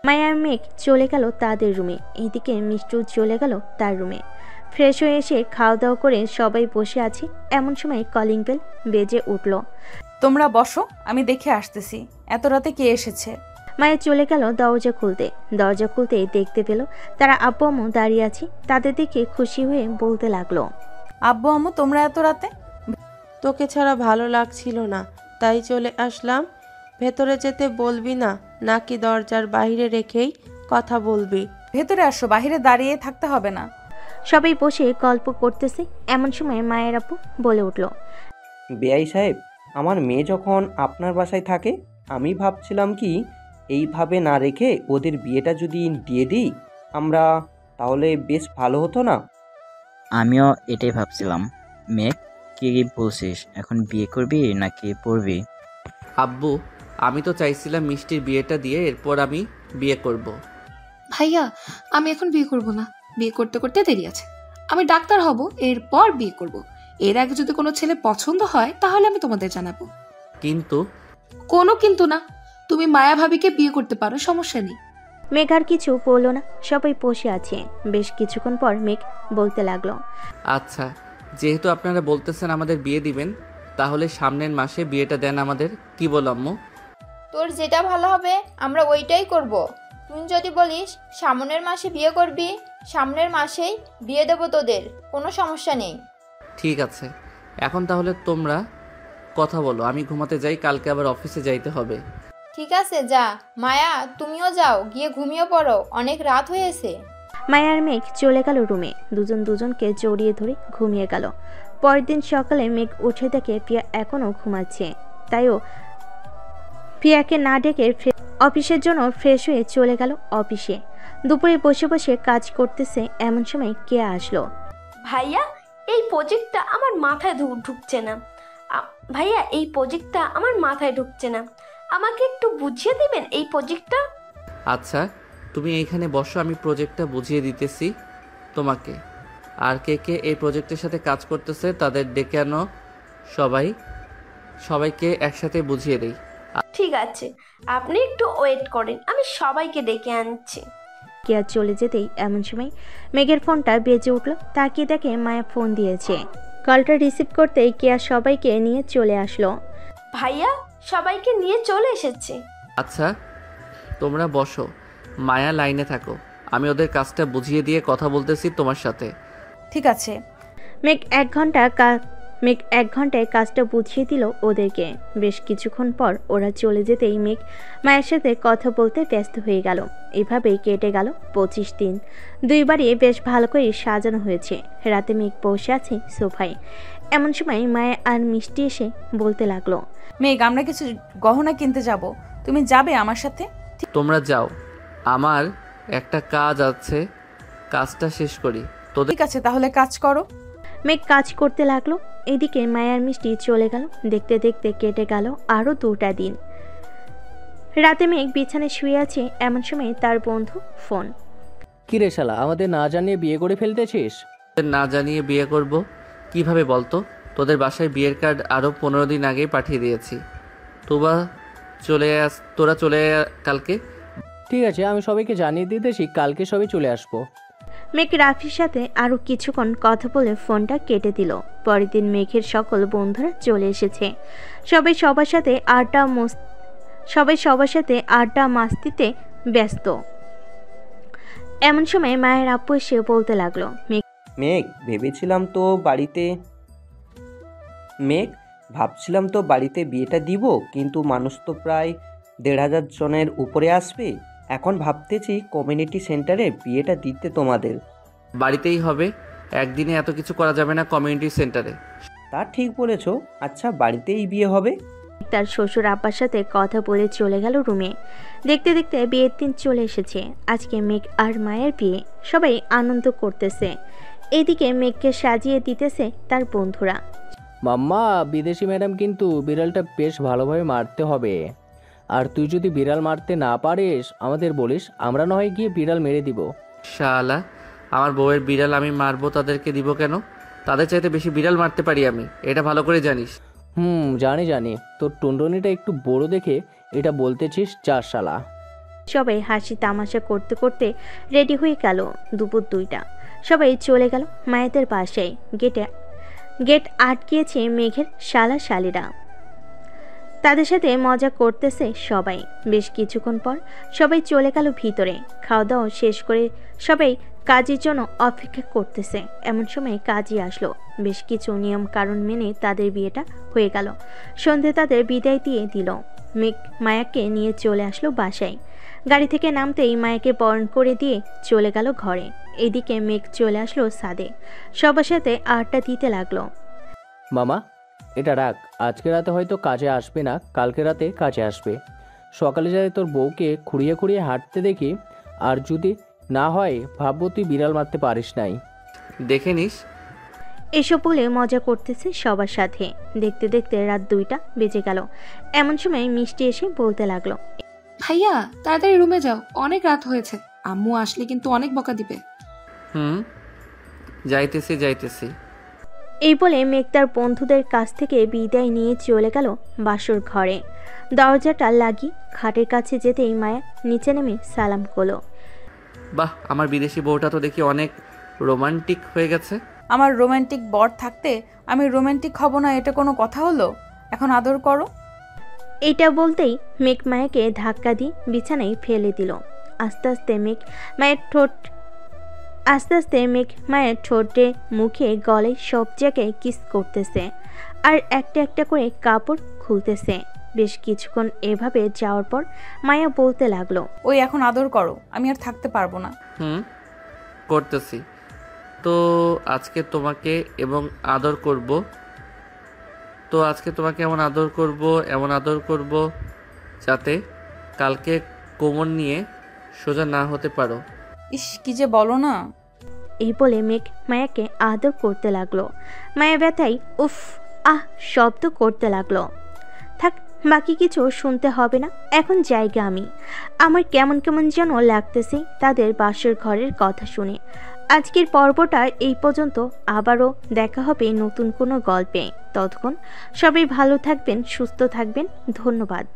মায়া আর মেঘ চলে গেল তাদের রুমে। এইদিকে মিষ্টু চলে গেল তার রুমে। ফ্রেশ হয়ে এসে খাওয়া দাওয়া করে সবাই বসে আছে। এমন সময় কলিং বেল বেজে উঠল। তোমরা বসো, আমি দেখে আসতেছি এত রাতে কে এসেছে। মায়া চলে গেল দরজা খুলতে দেখতে পেল তারা আব্বু আম্মু দাঁড়িয়ে আছে। তাদের দেখে খুশি হয়ে বলতে লাগলো, আব্বু আম্মু তোমরা এত রাতে? তোকে ছাড়া ভালো লাগছিল না, তাই চলে আসলাম। ভেতরে যেতে বলবি না নাকি দরজার বাইরে রেখেই কথা বলবি? ভেতরে আসো, বাইরে দাঁড়িয়ে থাকতে হবে না। সবাই বসে গল্প করতেছে। এমন সময় মায়ের আব্বু বলে উঠল, বেআই সাহেব, আমার মেয়ে যখন আপনার বাসায় থাকে, আমি ভাবছিলাম কি এইভাবে না রেখে ওদের বিয়েটা যদি দিয়ে দিই আমরা, তাহলে বেশ ভালো হতো না? আমিও এটাই ভাবছিলাম। মেঘ, কি বলছিস, এখন বিয়ে করবি নাকি পড়বি? আব্বু, আমি তো চাইছিলাম মিষ্টির বিয়েটা দিয়ে এরপর আমি বিয়ে করব। ভাইয়া, আমি এখন বিয়ে করব না। বিয়ে করতে করতে দেরি আছে। আমি ডাক্তার হব, এরপর বিয়ে করব। এর আগে যদি কোনো ছেলে পছন্দ হয় তাহলে আমি তোমাদের জানাবো। কিন্তু? কোনো কিন্তু না, তুমি মায়া ভাবিকে বিয়ে করতে পারো, সমস্যা নেই। মেঘ আর কিছু বললো না। সবাই বসে আছে। বেশ কিছুক্ষণ পর মেঘ বলতে লাগলো, আচ্ছা, যেহেতু আপনারা বলতেছেন আমাদের বিয়ে দিবেন, তাহলে সামনের মাসে বিয়েটা দেন আমাদের, কি বল আম্মু? তোর যেটা ভালো হবে আমরা ওইটাই করব। তুই যদি বলিস সামনের মাসে বিয়ে করবি, সামনের মাসেই বিয়ে দেব তোদের, কোনো সমস্যা নেই। ঠিক আছে, এখন তাহলে তোমরা কথা বলো, আমি ঘুমাতে যাই, কালকে আবার অফিসে যাইতে হবে। ঠিক আছে, যা। মায়া তুমিও যাও, গিয়ে ঘুমিয়ে পড়ো, অনেক রাত হয়েছে। মায়া আর মেঘ চলে গেল রুমে। দুজন দুজনকে জড়িয়ে ধরে ঘুমিয়ে গেল। পরের দিন সকালে মেঘ উঠে দেখে পিয়া এখনও ঘুমাচ্ছে। তাইও পিয়াকে না ডেকে অফিসের জন্য ফ্রেশ হয়ে চলে গেল অফিসে। দুপুরে বসে বসে কাজ করতেছে। এমন সময় কে আসলো। ভাইয়া, এই প্রজেক্টটা আমার মাথায় ঢুকছে না। ভাইয়া, এই প্রজেক্টটা আমার মাথায় ঢুকছে না, আমাকে একটু বুঝিয়ে দিবেন এই প্রজেক্টটা? আচ্ছা, তুমি এইখানে বসো, আমি প্রজেক্টটা বুঝিয়ে দিতেছি তোমাকে। আর কে কে এই প্রজেক্টের সাথে কাজ করতেছে তাদের ডেকে আনো, সবাইকে একসাথে বুঝিয়ে দেই। ঠিক আছে, আপনি একটু ওয়েট করেন, আমি সবাইকে ডেকে আনছি। কেয়া চলে যেতেই এমন সময় মেঘের ফোনটা বেজে উঠল। তাকিয়ে দেখে মায়া ফোন দিয়েছে। কলটা রিসিভ করতেই কেয়া সবাইকে নিয়ে চলে আসলো। ভাইয়া, সবাইকে নিয়ে চলে এসেছে। আচ্ছা, তোমরা বসো, মায়া লাইনে থাকো, আমি ওদের কাজটা বুঝিয়ে দিয়ে কথা বলতেছি তোমার সাথে। ঠিক আছে। মেঘ 1 ঘন্টা মেঘ 1 ঘন্টায় কাজটা বুঝিয়ে দিল ওদেরকে। বেশ কিছুক্ষণ পর ওরা চলে যেতেই মেঘ মায়ের সাথে কথা বলতে ব্যস্ত হয়ে গেল। এভাবেই কেটে গেল 25 দিন। দুইবারই বেশ ভালো করে সাজানো হয়েছে। রাতে মেঘ বসে আছে সোফায়। এমন সময় মায়া আর মিষ্টি এসে বলতে লাগলো, মেঘ, আমরা কিছু গহনা কিনতে যাব, তুমি যাবে আমার সাথে? তোমরা যাও, আমার একটা কাজ আছে, কাজটা শেষ করি। তোদের ঠিক আছে, তাহলে কাজ করো। মেঘ কাজ করতে লাগলো। এদিকে মায়ার মিষ্টি চলে গেল। দেখতে দেখতে কেটে গেল আরও 2টা দিন। রাতে মেঘ বিছানায় শুয়ে আছে। এমন সময় তার বন্ধু ফোন। কি রে শালা, আমাদের না জানিয়ে বিয়ে করে ফেলতেছিস? না জানিয়ে বিয়ে করব কিভাবে বলতো? তোদের বাসায় বিয়ের কার্ড আরও 15 দিন আগেই পাঠিয়ে দিয়েছি। তোরা চলে কালকে। ঠিক আছে, আমি সবাইকে জানিয়ে দিতেছি, কালকে সবাই চলে আসবো। মেঘ রাফির সাথে আরও কিছুক্ষণ কথা বলে ফোনটা কেটে দিল। পরের দিন মেঘের সকল বন্ধুরা চলে এসেছে। সবাই সবার সাথে আড্ডা মাস্তিতে ব্যস্ত। এমন সময় মায়ের আপু এসে বলতে লাগলো, মেঘ ভাবছিলাম তো বাড়িতে বিয়েটা দিব, কিন্তু মানুষ তো প্রায় 1,500 জনের উপরে আসবে। এখন ভাবতেছি কমিউনিটি সেন্টারে বিয়েটা দিতে তোমাদের। বাড়িতেই হবে, একদিনে এত কিছু করা যাবে না কমিউনিটি সেন্টারে। তা ঠিক বলেছো। আচ্ছা, বাড়িতেই বিয়ে হবে? তার শ্বশুর আব্বার সাথে কথা বলে চলে গেল রুমে। দেখতে দেখতে বিয়ের দিন চলে এসেছে। আজকে মেঘ আর মায়ের বিয়ে। সবাই আনন্দ করতেছে। এদিকে মেঘকে সাজিয়ে দিতেছে তার বন্ধুরা। মাম্মা, বিদেশি ম্যাডাম কিন্তু বিড়ালটা বেশ ভালোভাবে মারতে হবে। আর তুই যদি বিড়াল মারতে না পারিস আমাদের বলিস, আমরা না হয় গিয়ে বিড়াল মেরে দিব। শালা, আমার বউয়ের বিড়াল আমি মারবো, তাদেরকে দিব কেন? তাদের চাইতে বেশি বিড়াল মারতে পারি আমি, এটা ভালো করে জানিস। জানি। তোর টুনটুনিটা একটু বড় দেখে এটা বলতেছিস, যা শালা। সবাই হাসি তামাশা করতে করতে রেডি হয়ে গেল। দুপুর 2টা। সবাই চলে গেল মায়েদের বাসায়। গেট আটকিয়েছে মেঘের শালা শালিরা। তাদের সাথে মজা করতেছে সবাই। বেশ কিছুক্ষণ পর সবাই চলে গেল ভিতরে। খাওয়া দাওয়া শেষ করে সবাই কাজের জন্য অপেক্ষা করতেছে। এমন সময় কাজই আসলো। বেশ কিছু নিয়ম কারণ মেনে তাদের বিয়েটা হয়ে গেল। সন্ধে তাদের বিদায় দিয়ে দিল। মেঘ মায়াকে নিয়ে চলে আসলো বাসায়। গাড়ি থেকে নামতেই মায়াকে বরণ করে দিয়ে চলে গেল ঘরে। এদিকে মেঘ চলে আসলো ছাদে। সবার সাথে আড্ডা দিতে লাগলো। মামা, এটা রাখ, আজকে রাতে হয়তো কাজে আসবে না, কালকে রাতে কাজে আসবে। সকালে যাতে তোর বউকে খুঁড়িয়ে খুঁড়িয়ে হাঁটতে দেখি, আর যদি না হয় ভাববো তুই বিড়াল মারতে পারিস নাই। দেখে নিস। এসব বলে মজা করতেছে সবার সাথে। দেখতে দেখতে রাত 2টা বেজে গেল। এমন সময় মিষ্টি এসে বলতে লাগলো, ভাইয়া তাড়াতাড়ি রুমে যাও, অনেক রাত হয়েছে, আম্মু আসলে কিন্তু অনেক বকা দিবে। যাইতেছি। এই বলে মেঘ তার বন্ধুদের কাছ থেকে বিদায় নিয়ে চলে গেল বাসর ঘরে। দরজাটা লাগিয়ে খাটের কাছে যেতেই মায়া নিচে নেমে সালাম করলো। বাহ, আমার বিদেশি বউটা তো দেখি অনেক রোমান্টিক হয়ে গেছে। আমার রোমান্টিক বর থাকতে আমি রোমান্টিক হব না, এটা কোনো কথা হলো? এখন আদর করো। এটা বলতেই মেঘ মায়াকে ধাক্কা দিয়ে বিছানায় ফেলে দিল। আস্তে আস্তে মেঘ মায়ের ঠোঁটে, মুখে, গলায় সব জায়গায় কিস করতেছে আর একটা একটা করে কাপড় খুলতেছে। বেশ কিছুক্ষণ এভাবে যাওয়ার পর মায়া বলতে লাগলো, ওই এখন আদর করো, আমি আর থাকতে পারবো না। করতেছি তো। আজকে তোমাকে এমন আদর করব যাতে কালকে কোমর নিয়ে সোজা না হতে পারো। ইস, কি যে বলো না। এই বলে মেঘ মায়াকে আদর করতে লাগলো। মায়া ব্যথায় উফ আহ শব্দ করতে লাগলো। থাক, বাকি কিছু শুনতে হবে না, এখন জায়গা আমার কেমন যেন লাগতেছে তাদের বাসর ঘরের কথা শুনে। আজকের পর্বটা এই পর্যন্ত। আবারও দেখা হবে নতুন কোনো গল্পে। ততক্ষণ সবাই ভালো থাকবেন, সুস্থ থাকবেন। ধন্যবাদ।